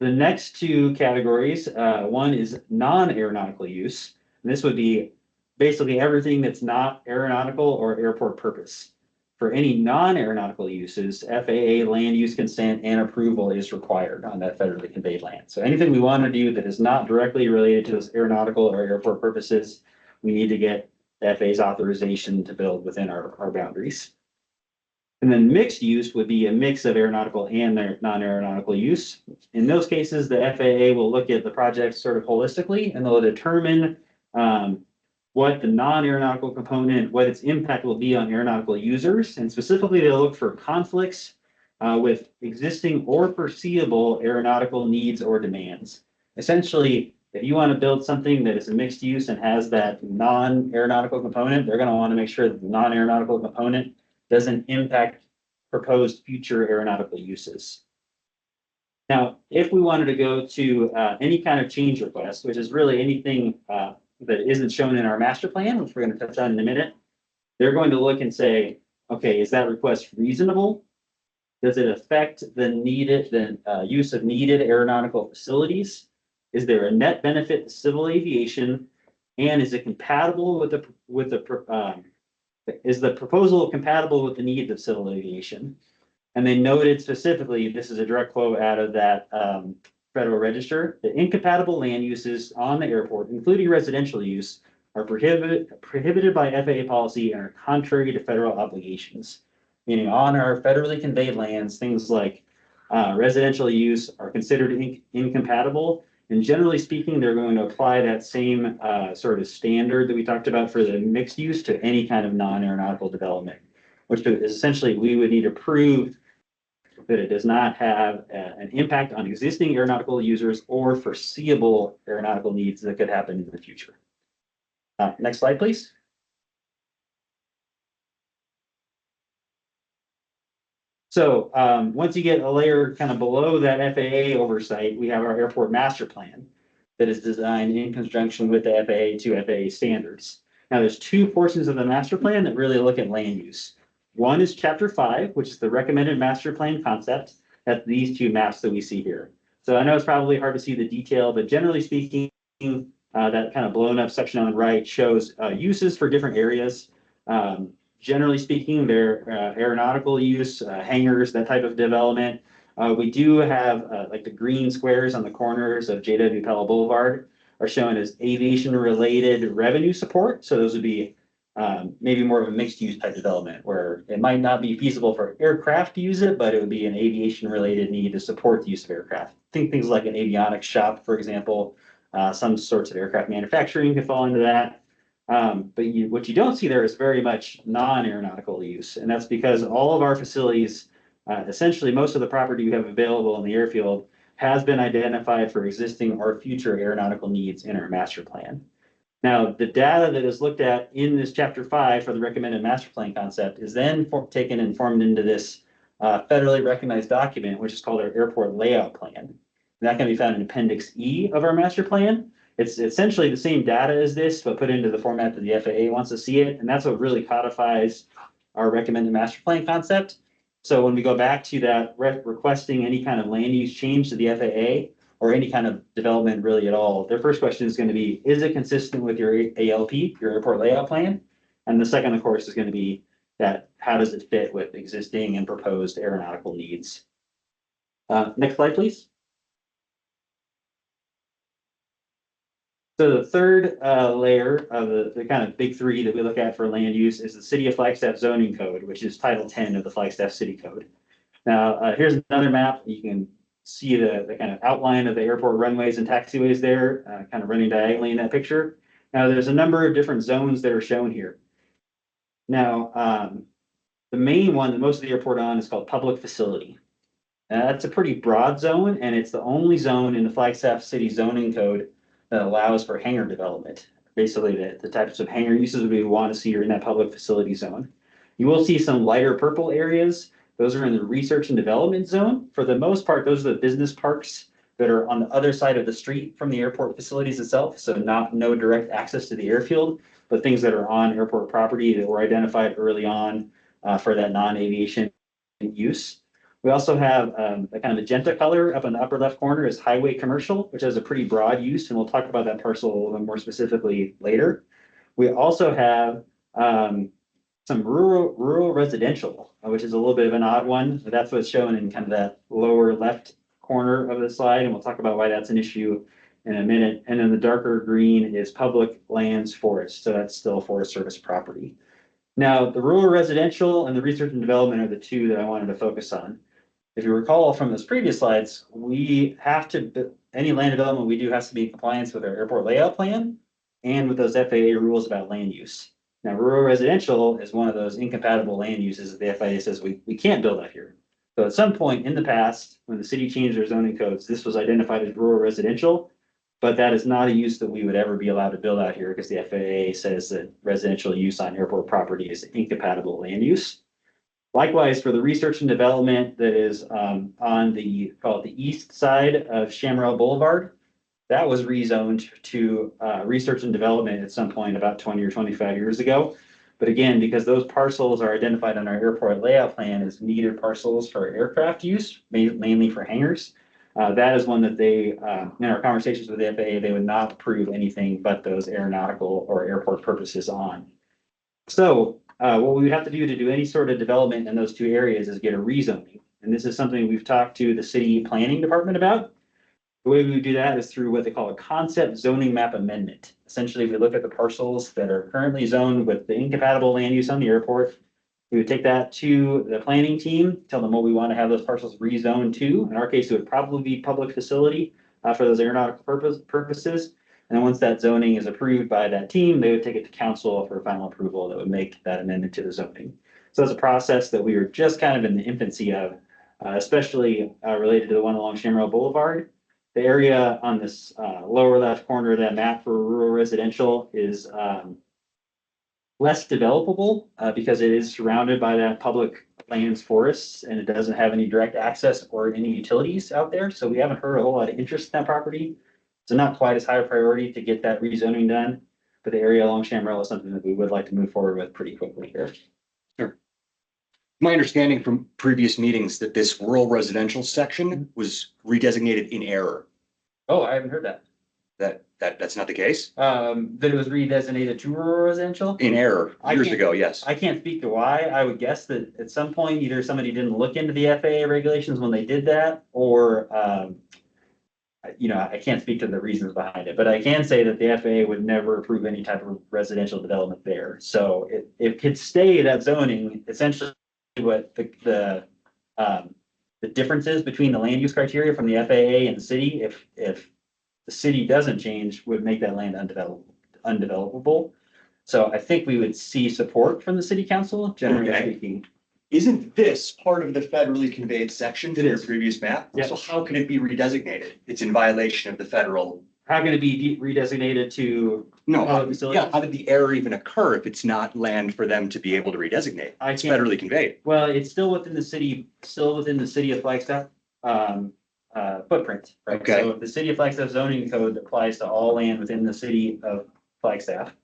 The next 2 categories, one is non-aeronautical use. And this would be basically everything that's not aeronautical or airport purpose. For any non-aeronautical uses, FAA land use consent and approval is required on that federally conveyed land. So anything we want to do that is not directly related to those aeronautical or airport purposes, we need to get the FAA's authorization to build within our boundaries. And then mixed use would be a mix of aeronautical and non-aeronautical use. In those cases, the FAA will look at the project sort of holistically, and they'll determine what the non-aeronautical component, what its impact will be on aeronautical users. And specifically, they'll look for conflicts with existing or foreseeable aeronautical needs or demands. Essentially, if you want to build something that is a mixed use and has that non-aeronautical component, they're going to want to make sure that the non-aeronautical component doesn't impact proposed future aeronautical uses. Now, if we wanted to go to any kind of change request, which is really anything that isn't shown in our master plan, which we're going to touch on in a minute, they're going to look and say, okay, is that request reasonable? Does it affect the use of needed aeronautical facilities? Is there a net benefit to civil aviation? And is it compatible is the proposal compatible with the needs of civil aviation? And they noted specifically, this is a direct quote out of that Federal Register, that incompatible land uses on the airport, including residential use, are prohibited by FAA policy and are contrary to federal obligations. Meaning on our federally conveyed lands, things like residential use are considered incompatible. And generally speaking, they're going to apply that same sort of standard that we talked about for the mixed use to any kind of non-aeronautical development, which is essentially we would need to prove that it does not have an impact on existing aeronautical users or foreseeable aeronautical needs that could happen in the future. Next slide, please. So once you get a layer kind of below that FAA oversight, we have our airport master plan that is designed in conjunction with the FAA to FAA standards. Now there's 2 portions of the master plan that really look at land use. One is chapter 5, which is the recommended master plan concept. That's these 2 maps that we see here. So I know it's probably hard to see the detail, but generally speaking, that kind of blown up section on the right shows uses for different areas. Generally speaking, they're aeronautical use, hangars, that type of development. We do have like the green squares on the corners of J.W. Pella Boulevard are shown as aviation-related revenue support. So those would be maybe more of a mixed-use type development where it might not be feasible for aircraft to use it, but it would be an aviation-related need to support the use of aircraft. Think things like an avionics shop, for example. Some sorts of aircraft manufacturing could fall into that. But what you don't see there is very much non-aeronautical use. And that's because all of our facilities, essentially most of the property we have available in the airfield has been identified for existing or future aeronautical needs in our master plan. Now, the data that is looked at in this chapter 5 for the recommended master plan concept is then taken and formed into this federally recognized document, which is called our airport layout plan. And that can be found in Appendix E of our master plan. It's essentially the same data as this, but put into the format that the FAA wants to see it. And that's what really codifies our recommended master plan concept. So when we go back to that requesting any kind of land use change to the FAA, or any kind of development really at all, their first question is going to be, is it consistent with your ALP, your airport layout plan? And the second, of course, is going to be that how does it fit with existing and proposed aeronautical needs? Next slide, please. So the third layer of the kind of big three that we look at for land use is the City of Flagstaff zoning code, which is Title 10 of the Flagstaff City Code. Now, here's another map. You can see the kind of outline of the airport runways and taxiways there, kind of running diagonally in that picture. Now, there's a number of different zones that are shown here. Now, the main one that most of the airport on is called public facility. That's a pretty broad zone, and it's the only zone in the Flagstaff City zoning code that allows for hangar development. Basically, the types of hangar uses we want to see are in that public facility zone. You will see some lighter purple areas. Those are in the research and development zone. For the most part, those are the business parks that are on the other side of the street from the airport facilities itself. So no direct access to the airfield, but things that are on airport property that were identified early on for that non-aviation use. We also have a kind of magenta color up in the upper left corner is highway commercial, which has a pretty broad use, and we'll talk about that parcel a little bit more specifically later. We also have some rural residential, which is a little bit of an odd one. That's what's shown in kind of that lower left corner of the slide, and we'll talk about why that's an issue in a minute. And then the darker green is public lands forest, so that's still Forest Service property. Now, the rural residential and the research and development are the two that I wanted to focus on. If you recall from those previous slides, we have to, any land development we do has to be in compliance with our airport layout plan and with those FAA rules about land use. Now, rural residential is one of those incompatible land uses that the FAA says we can't build out here. So at some point in the past, when the city changed their zoning codes, this was identified as rural residential, but that is not a use that we would ever be allowed to build out here because the FAA says that residential use on airport property is incompatible land use. Likewise, for the research and development that is on the, call it the east side of Shamrock Boulevard, that was rezoned to research and development at some point about 20 or 25 years ago. But again, because those parcels are identified on our airport layout plan as needed parcels for aircraft use, mainly for hangars, that is one that they, in our conversations with the FAA, they would not approve anything but those aeronautical or airport purposes on. So what we would have to do any sort of development in those two areas is get a rezoning. And this is something we've talked to the city planning department about. The way we would do that is through what they call a concept zoning map amendment. Essentially, we look at the parcels that are currently zoned with the incompatible land use on the airport. We would take that to the planning team, tell them what we want to have those parcels rezoned to. In our case, it would probably be public facility for those aeronautical purposes. And then once that zoning is approved by that team, they would take it to council for final approval that would make that amendment to the zoning. So that's a process that we were just kind of in the infancy of, especially related to the one along Shamrock Boulevard. The area on this lower left corner of that map for rural residential is less developable because it is surrounded by that public lands forests and it doesn't have any direct access or any utilities out there. So we haven't heard a whole lot of interest in that property. So not quite as high a priority to get that rezoning done, but the area along Shamrock is something that we would like to move forward with pretty quickly here. Sure. My understanding from previous meetings that this rural residential section was redesignated in error. Oh, I haven't heard that. That's not the case? That it was redesignated to rural residential? In error, years ago, yes. I can't speak to why. I would guess that at some point, either somebody didn't look into the FAA regulations when they did that, or I can't speak to the reasons behind it, but I can say that the FAA would never approve any type of residential development there. So it could stay that zoning, essentially what the differences between the land use criteria from the FAA and the city, if the city doesn't change, would make that land undevelopable. So I think we would see support from the city council, generally speaking. Isn't this part of the federally conveyed section to It the is. previous map? Yeah. So how can it be redesignated? It's in violation of the federal. How can it be redesignated to? No, Public facilities? yeah, how did the error even occur if it's not land for them to be able to redesignate? I It's can't- federally conveyed. Well, it's still within the city of Flagstaff footprint. Right? Okay. So the city of Flagstaff zoning code applies to all land within the city of Flagstaff.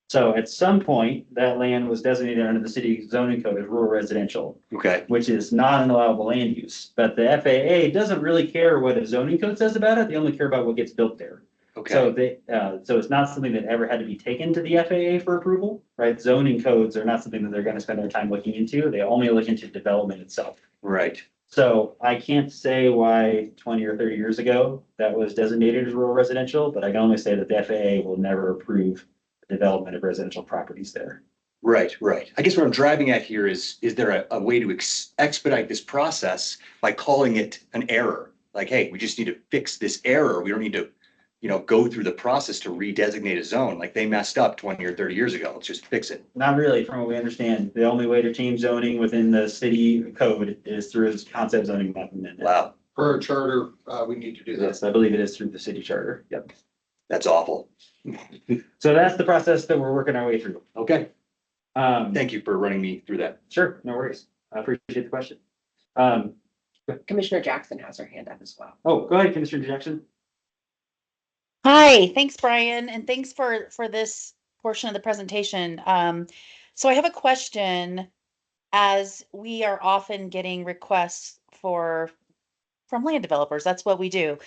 So at some point, that land was designated under the city zoning code as rural residential, Okay, which is not an allowable land use. But the FAA doesn't really care what a zoning code says about it. They only care about what gets built there. So okay, so it's not something that ever had to be taken to the FAA for approval, right? Zoning codes are not something that they're gonna spend their time looking into. They only look into development itself. right. So I can't say why 20 or 30 years ago that was designated as rural residential, but I can only say that the FAA will never approve the development of residential properties there. Right, right. I guess what I'm driving at here is there a way to expedite this process by calling it an error? Like, hey, we just need to fix this error. We don't need to, go through the process to redesignate a zone. Like they messed up 20 or 30 years ago. Let's just fix it. Not really, from what we understand. The only way to change zoning within the city code is through this concept zoning map amendment. Wow, Per our charter, we need to do that. Yes, I believe it is through the city charter. Yep. that's awful. So that's the process that we're working our way through. Okay, Um, thank you for running me through that. sure, no worries. I appreciate the question. Commissioner Jackson has her hand up as well. Oh, go ahead, Commissioner Jackson. Hi, thanks, Brian, and thanks for this portion of the presentation. So I have a question, as we are often getting requests from land developers. That's what we do.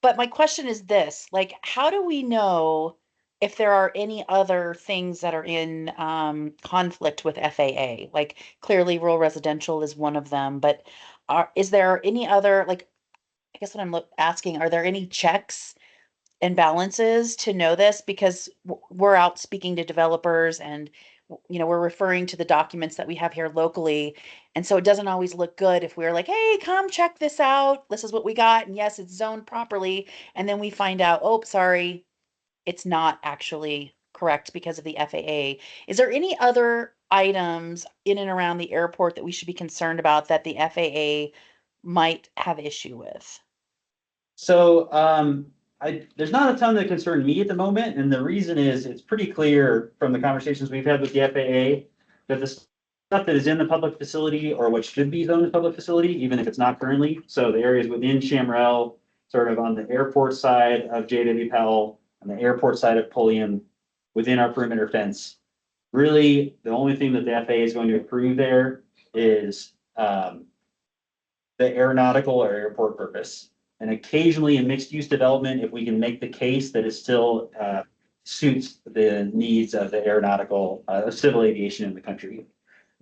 But my question is this, like, how do we know if there are any other things that are in conflict with FAA? Like, clearly rural residential is one of them, but is there any other, like, I guess what I'm asking, are there any checks and balances to know this? Because we're out speaking to developers and we're referring to the documents that we have here locally. And so it doesn't always look good if we're like, hey, come check this out. This is what we got. And yes, it's zoned properly. And then we find out, oh, sorry, it's not actually correct because of the FAA. Is there any other items in and around the airport that we should be concerned about that the FAA might have issue with? So, there's not a ton that concern me at the moment, and the reason is it's pretty clear from the conversations we've had with the FAA that the stuff that is in the public facility or what should be zoned as public facility, even if it's not currently. So the areas within Shamrell, sort of on the airport side of JW Powell, on the airport side of Pulliam, within our perimeter fence. Really, the only thing that the FAA is going to approve there is the aeronautical or airport purpose. And occasionally in mixed use development, if we can make the case that it still suits the needs of the aeronautical, civil aviation in the country.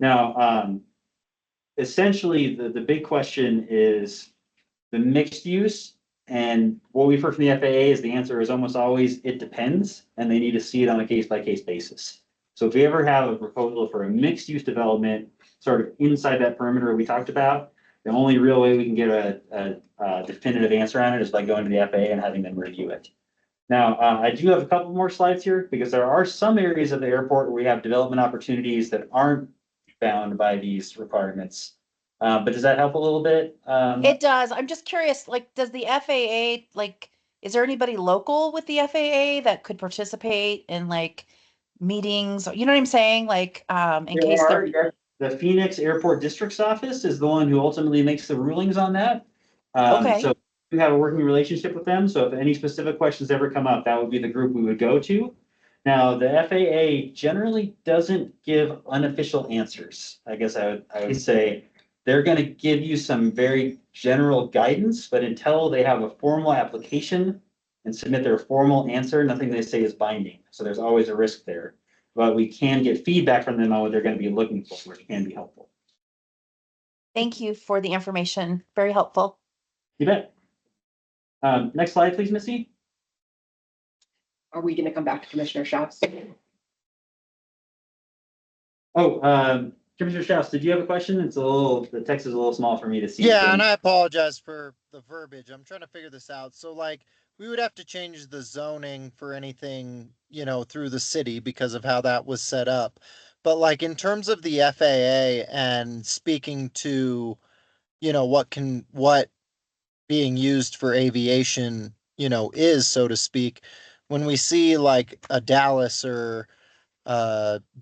Now, essentially, the big question is the mixed use. And what we've heard from the FAA is the answer is almost always, it depends, and they need to see it on a case by case basis. So if we ever have a proposal for a mixed use development, sort of inside that perimeter we talked about, the only real way we can get a definitive answer on it is by going to the FAA and having them review it. Now, I do have a couple more slides here because there are some areas of the airport where we have development opportunities that aren't bound by these requirements. But does that help a little bit? It does. I'm just curious, like, does the FAA, like, is there anybody local with the FAA that could participate in like meetings? You know what I'm saying? Like, in case they're. The Phoenix Airport District's Office is the one who ultimately makes the rulings on that. Okay. So we have a working relationship with them. So if any specific questions ever come up, that would be the group we would go to. Now, the FAA generally doesn't give unofficial answers. I guess I would say they're going to give you some very general guidance, but until they have a formal application and submit their formal answer, nothing they say is binding. So there's always a risk there. But we can get feedback from them on what they're going to be looking for, which can be helpful. Thank you for the information. Very helpful. You bet. Next slide, please, Missy. Are we gonna come back to Commissioner Shops? Oh, Commissioner Strauss, did you have a question? The text is a little small for me to see. Yeah, and I apologize for the verbiage. I'm trying to figure this out. So like, we would have to change the zoning for anything, through the city because of how that was set up. But like in terms of the FAA and speaking to, what being used for aviation, is, so to speak, when we see like a Dallas or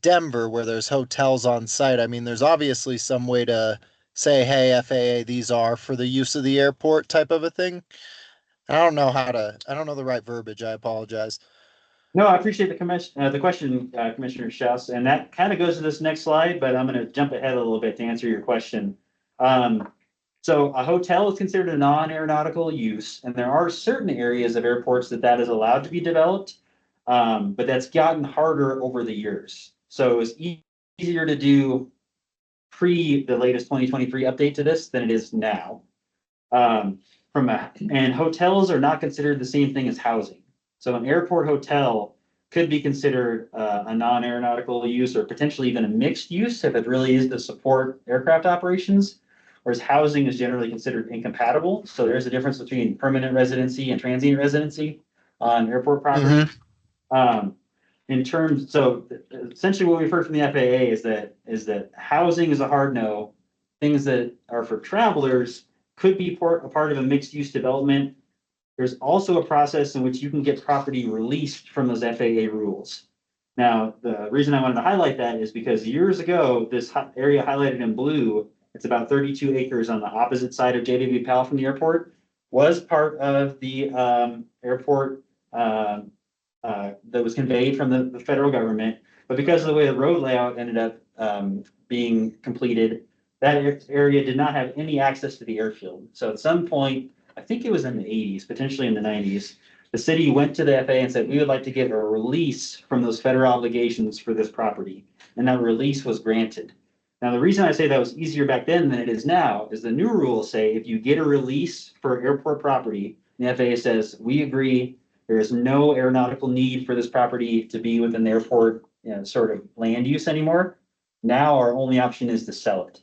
Denver where there's hotels on site, I mean, there's obviously some way to say, hey, FAA, these are for the use of the airport type of a thing. I don't know the right verbiage. I apologize. No, I appreciate the question, Commissioner Schaus, and that kind of goes to this next slide, but I'm gonna jump ahead a little bit to answer your question. So a hotel is considered a non-aeronautical use, and there are certain areas of airports that is allowed to be developed. But that's gotten harder over the years. So it's easier to do pre the latest 2023 update to this than it is now. And hotels are not considered the same thing as housing. So an airport hotel could be considered a non-aeronautical use or potentially even a mixed use if it really is to support aircraft operations. Whereas housing is generally considered incompatible. So there's a difference between permanent residency and transient residency on airport property. In terms, so essentially what we've heard from the FAA is that housing is a hard no. Things that are for travelers could be a part of a mixed use development. There's also a process in which you can get property released from those FAA rules. Now, the reason I wanted to highlight that is because years ago, this area highlighted in blue, it's about 32 acres on the opposite side of JW Powell from the airport, was part of the airport that was conveyed from the federal government. But because of the way the road layout ended up being completed, that area did not have any access to the airfield. So at some point, I think it was in the 80s, potentially in the 90s, the city went to the FAA and said, we would like to get a release from those federal obligations for this property. And that release was granted. Now, the reason I say that was easier back then than it is now is the new rules say if you get a release for airport property, the FAA says, we agree, there is no aeronautical need for this property to be within the airport, sort of land use anymore. Now our only option is to sell it.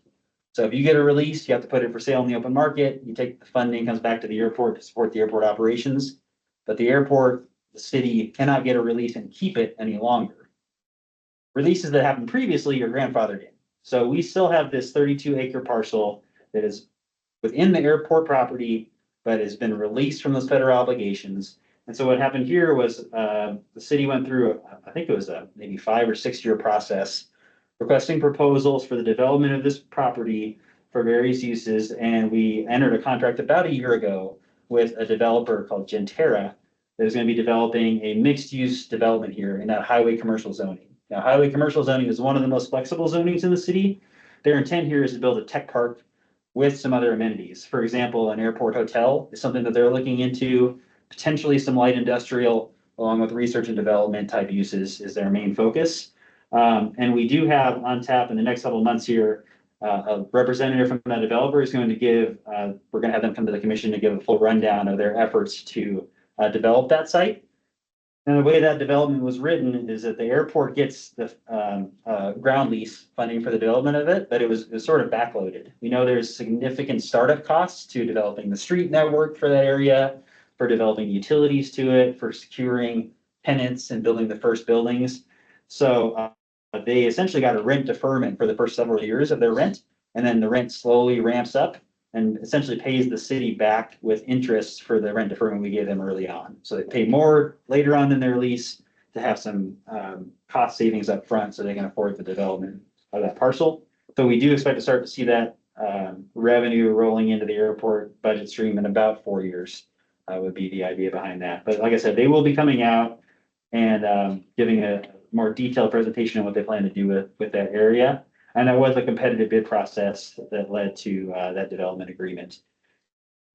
So if you get a release, you have to put it for sale in the open market. You take the funding, comes back to the airport to support the airport operations. But the airport, the city cannot get a release and keep it any longer. Releases that happened previously are grandfathered in. So we still have this 32-acre parcel that is within the airport property, but has been released from those federal obligations. And so what happened here was the city went through, I think it was a maybe 5 or 6 year process, requesting proposals for the development of this property for various uses. And we entered a contract about a year ago with a developer called Gentera that is going to be developing a mixed use development here in that highway commercial zoning. Now, highway commercial zoning is one of the most flexible zonings in the city. Their intent here is to build a tech park with some other amenities. For example, an airport hotel is something that they're looking into. Potentially some light industrial, along with research and development type uses is their main focus. And we do have on tap in the next couple of months here, a representative from that developer is going to give, we're going to have them come to the commission to give a full rundown of their efforts to develop that site. And the way that development was written is that the airport gets the ground lease funding for the development of it, but it was sort of backloaded. We know there's significant startup costs to developing the street network for that area, for developing utilities to it, for securing tenants and building the first buildings. So they essentially got a rent deferment for the first several years of their rent, and then the rent slowly ramps up and essentially pays the city back with interest for the rent deferment we gave them early on. So they pay more later on in their lease to have some cost savings up front so they can afford the development of that parcel. So we do expect to start to see that revenue rolling into the airport budget stream in about 4 years. Would be the idea behind that. But like I said, they will be coming out and giving a more detailed presentation on what they plan to do with that area. And that was a competitive bid process that led to that development agreement.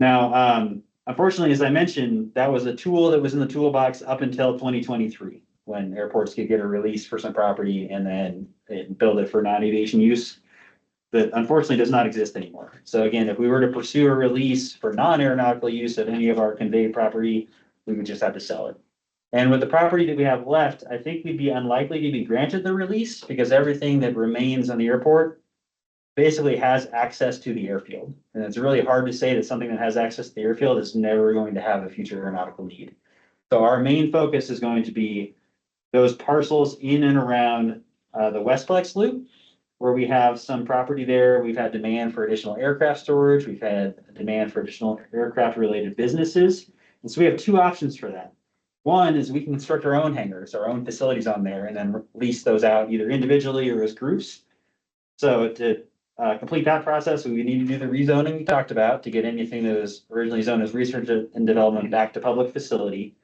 Now, unfortunately, as I mentioned, that was a tool that was in the toolbox up until 2023, when airports could get a release for some property and then build it for non-aviation use. That unfortunately does not exist anymore. So again, if we were to pursue a release for non-aeronautical use of any of our conveyed property, we would just have to sell it. And with the property that we have left, I think we'd be unlikely to be granted the release because everything that remains on the airport basically has access to the airfield. And it's really hard to say that something that has access to the airfield is never going to have a future aeronautical need. So our main focus is going to be those parcels in and around the Westplex Loop, where we have some property there. We've had demand for additional aircraft storage. We've had demand for additional aircraft related businesses. And so we have 2 options for that. One is we can construct our own hangars, our own facilities on there, and then lease those out either individually or as groups. So to complete that process, we need to do the rezoning we talked about to get anything that was originally zoned as research and development back to public facility.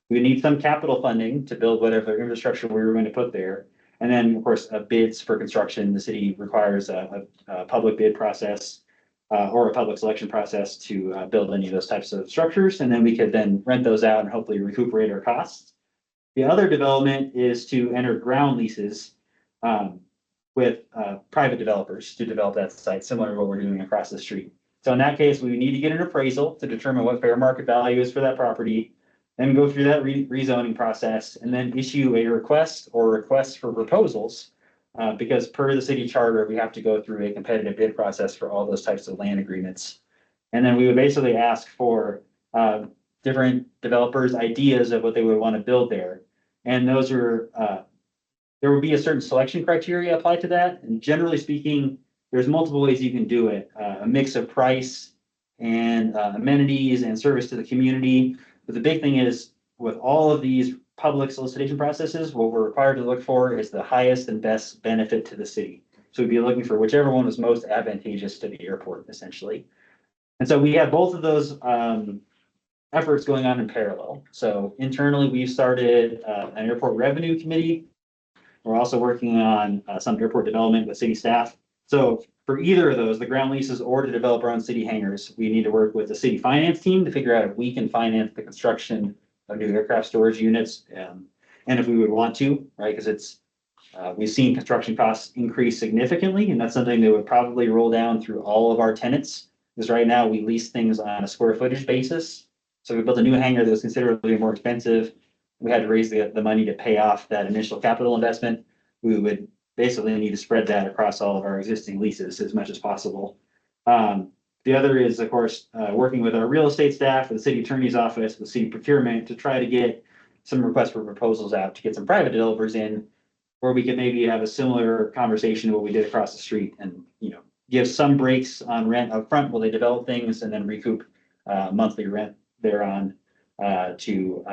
We need some capital funding to build whatever infrastructure we were going to put there. And then, of course, bids for construction. The city requires a public bid process or a public selection process to build any of those types of structures. And then we could then rent those out and hopefully recuperate our costs. The other development is to enter ground leases with private developers to develop that site, similar to what we're doing across the street. So in that case, we need to get an appraisal to determine what fair market value is for that property, then go through that rezoning process, and then issue a request or requests for proposals. Because per the city charter, we have to go through a competitive bid process for all those types of land agreements. And then we would basically ask for different developers' ideas of what they would want to build there. And those are, there would be a certain selection criteria applied to that. And generally speaking, there's multiple ways you can do it. A mix of price and amenities and service to the community. But the big thing is with all of these public solicitation processes, what we're required to look for is the highest and best benefit to the city. So we'd be looking for whichever one was most advantageous to the airport, essentially. And so we have both of those efforts going on in parallel. So internally, we've started an airport revenue committee. We're also working on some airport development with city staff. So for either of those, the ground leases or to develop our own city hangars, we need to work with the city finance team to figure out if we can finance the construction of new aircraft storage units. And if we would want to, right? Because it's, we've seen construction costs increase significantly, and that's something that would probably roll down through all of our tenants. Because right now we lease things on a square footage basis. So we built a new hangar that was considerably more expensive. We had to raise the money to pay off that initial capital investment. We would basically need to spread that across all of our existing leases as much as possible. The other is, of course, working with our real estate staff, with the city attorney's office, with city procurement to try to get some requests for proposals out to get some private developers in, where we could maybe have a similar conversation to what we did across the street and, you know, give some breaks on rent up front while they develop things and then recoup monthly rent thereon to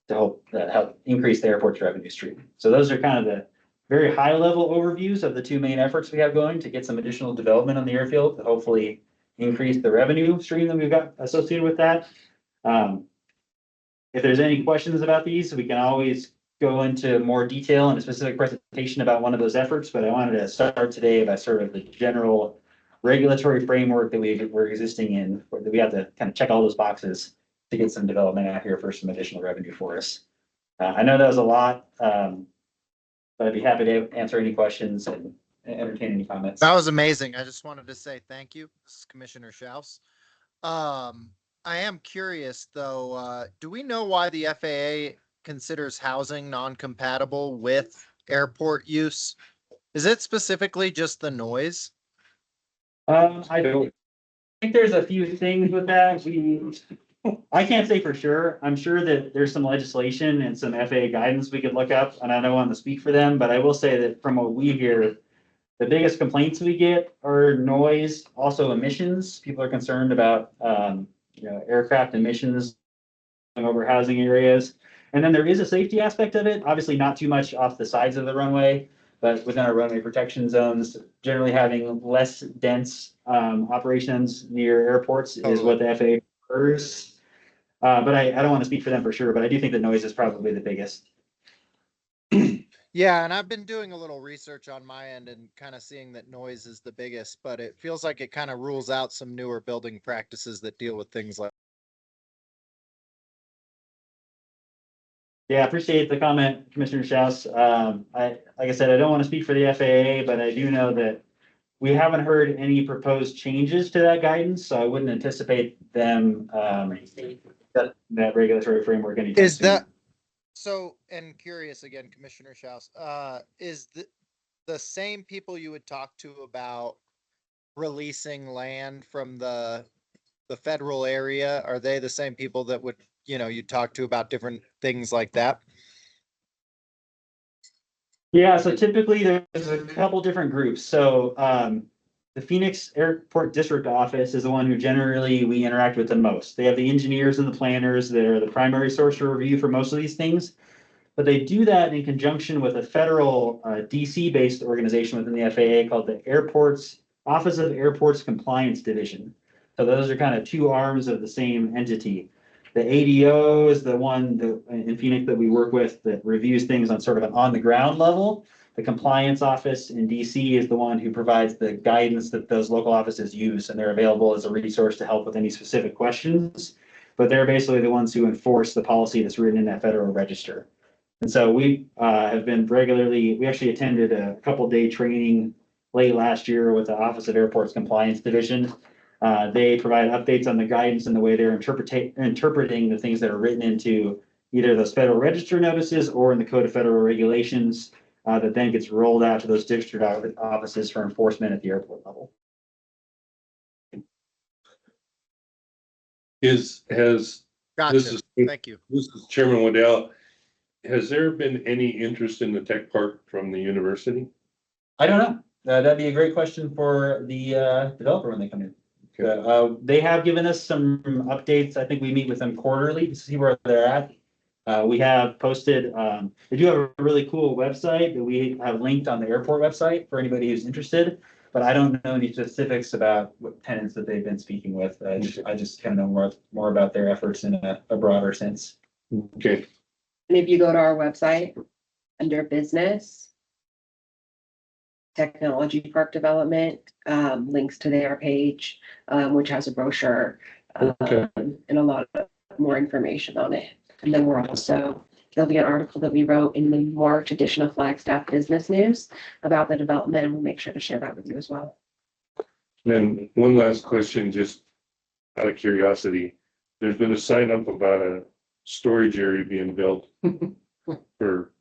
help increase the airport's revenue stream. So those are kind of the very high level overviews of the two main efforts we have going to get some additional development on the airfield to hopefully increase the revenue stream that we've got associated with that. If there's any questions about these, we can always go into more detail in a specific presentation about one of those efforts, but I wanted to start today by sort of the general regulatory framework that we're existing in, where we have to kind of check all those boxes to get some development out here for some additional revenue for us. I know that was a lot, but I'd be happy to answer any questions and entertain any comments. That was amazing. I just wanted to say thank you. This is Commissioner Schaus. I am curious though, do we know why the FAA considers housing non-compatible with airport use? Is it specifically just the noise? I don't think there's a few things with that. I can't say for sure. I'm sure that there's some legislation and some FAA guidance we could look up, and I don't want to speak for them, but I will say that from what we hear, the biggest complaints we get are noise, also emissions. People are concerned about, aircraft emissions over housing areas. And then there is a safety aspect of it, obviously not too much off the sides of the runway, but within our runway protection zones, generally having less dense operations near airports is what the FAA prefers. But I don't want to speak for them for sure, but I do think the noise is probably the biggest. Yeah, and I've been doing a little research on my end and kind of seeing that noise is the biggest, but it feels like it kind of rules out some newer building practices that deal with things like. Yeah, I appreciate the comment, Commissioner Schaus. Like I said, I don't want to speak for the FAA, but I do know that we haven't heard any proposed changes to that guidance, so I wouldn't anticipate them that regulatory framework anytime Is soon. that so? And curious again, Commissioner Schaus, is the same people you would talk to about releasing land from the federal area? Are they the same people that would, you talk to about different things like that? Yeah, so typically there's a couple different groups. So the Phoenix Airport District Office is the one who generally we interact with the most. They have the engineers and the planners that are the primary source for review for most of these things. But they do that in conjunction with a federal DC-based organization within the FAA called the Office of Airports Compliance Division. So those are kind of two arms of the same entity. The ADO is the one that in Phoenix that we work with that reviews things on sort of an on the ground level. The compliance office in DC is the one who provides the guidance that those local offices use, and they're available as a resource to help with any specific questions. But they're basically the ones who enforce the policy that's written in that federal register. And so we have been we actually attended a couple-day training late last year with the Office of Airports Compliance Division. They provide updates on the guidance and the way they're interpreting the things that are written into either those federal register notices or in the Code of Federal Regulations that then gets rolled out to those district offices for enforcement at the airport level. This Gotcha. is, Thank you. this is Chairman Waddell. Has there been any interest in the tech park from the university? I don't know. That'd be a great question for the developer when they come in. They have given us some updates. I think we meet with them quarterly to see where they're at. We have posted, they do have a really cool website that we have linked on the airport website for anybody who's interested, but I don't know any specifics about what tenants that they've been speaking with. I just kind of know more about their efforts in a broader sense. Okay, And if you go to our website, under business, technology park development, links to their page, which has a brochure, Okay. and a lot of more information on it. And then there'll be an article that we wrote in the March edition of Flagstaff Business News about the development, and we'll make sure to share that with you as well. and one last question, just out of curiosity. There's been a sign up about a storage area being built for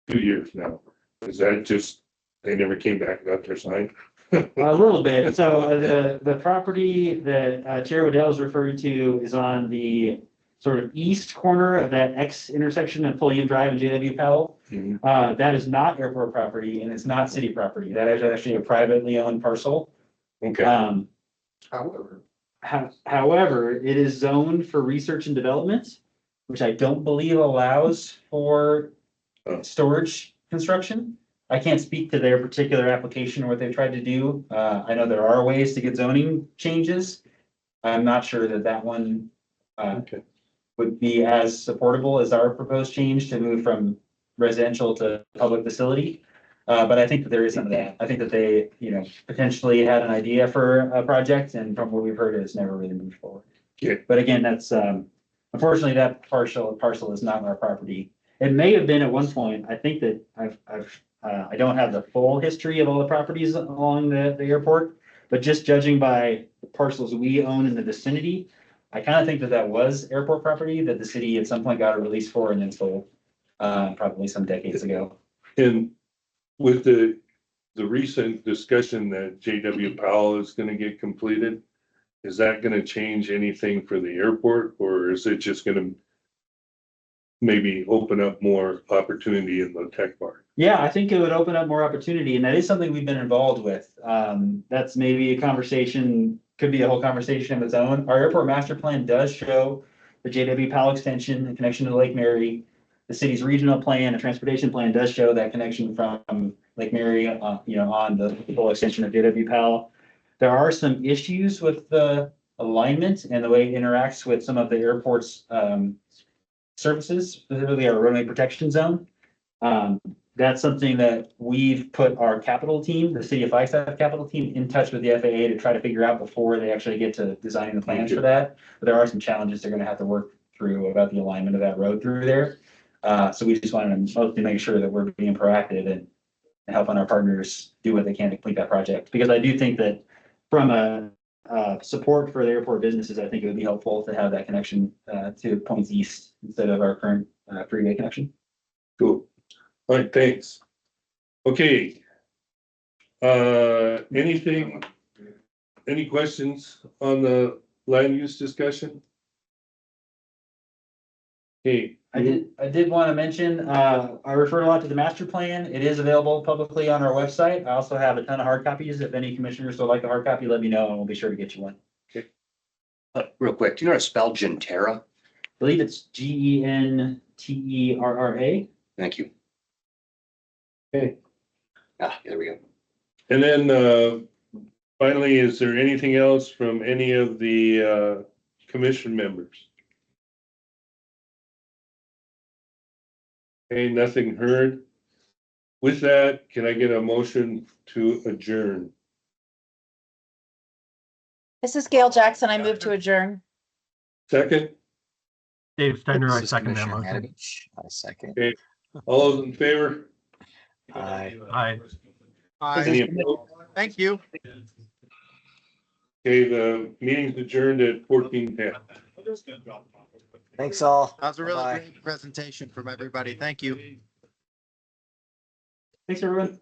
2 years now. Is that just, they never came back about their sign? A little bit. So the property that Chair Waddell is referring to is on the sort of east corner of that X intersection of Pulliam Drive and JW Powell. Mhm. That is not airport property and it's not city property. That is actually a privately owned parcel. Okay, However, However, it is zoned for research and development, which I don't believe allows for storage construction. I can't speak to their particular application or what they've tried to do. I know there are ways to get zoning changes. I'm not sure that one okay. would be as supportable as our proposed change to move from residential to public facility. But I think that there is some of that. I think that they, potentially had an idea for a project, and from what we've heard, it's never really moved forward. Okay. But again, that's, unfortunately, that parcel is not our property. It may have been at one point. I think that I don't have the full history of all the properties along the airport, but just judging by the parcels we own in the vicinity, I kind of think that was airport property that the city at some point got a release for and then sold, probably some decades ago. And with the recent discussion that JW Powell is gonna get completed, is that gonna change anything for the airport, or is it just gonna maybe open up more opportunity in the tech park? Yeah, I think it would open up more opportunity, and that is something we've been involved with. That's maybe a conversation, could be a whole conversation of its own. Our airport master plan does show the JW Powell extension in connection to Lake Mary. The city's regional plan, and transportation plan does show that connection from Lake Mary, on the full extension of JW Powell. There are some issues with the alignment and the way it interacts with some of the airport's services, specifically our runway protection zone. That's something that we've put our capital team, the city of Flagstaff capital team, in touch with the FAA to try to figure out before they actually get to designing the plans for that. But there are some challenges they're gonna have to work through about the alignment of that road through there. So we just wanted to mostly make sure that we're being proactive and helping our partners do what they can to complete that project. Because I do think that from a support for the airport businesses, I think it would be helpful to have that connection to points east instead of our current freeway connection. Cool. All right, thanks. Okay. Any questions on the land use discussion? Okay. I did want to mention, I referred a lot to the master plan. It is available publicly on our website. I also have a ton of hard copies. If any commissioners would like a hard copy, let me know and we'll be sure to get you one. Real quick, do you know how to spell Genterra? I believe it's Genterra. Thank you. Okay. There we go. And then, finally, is there anything else from any of the, commission members? Okay, nothing heard. With that, can I get a motion to adjourn? This is Gail Jackson. I move to adjourn. Second, Dave Steiner, I This is second that Commissioner motion. Hadovich. I second. okay, all those in favor? Aye. Aye. Any opposed? Thank you. Okay, the meeting's adjourned at 14:10. Thanks all. That was a really Bye-bye. great presentation from everybody. Thank you. Thanks, everyone.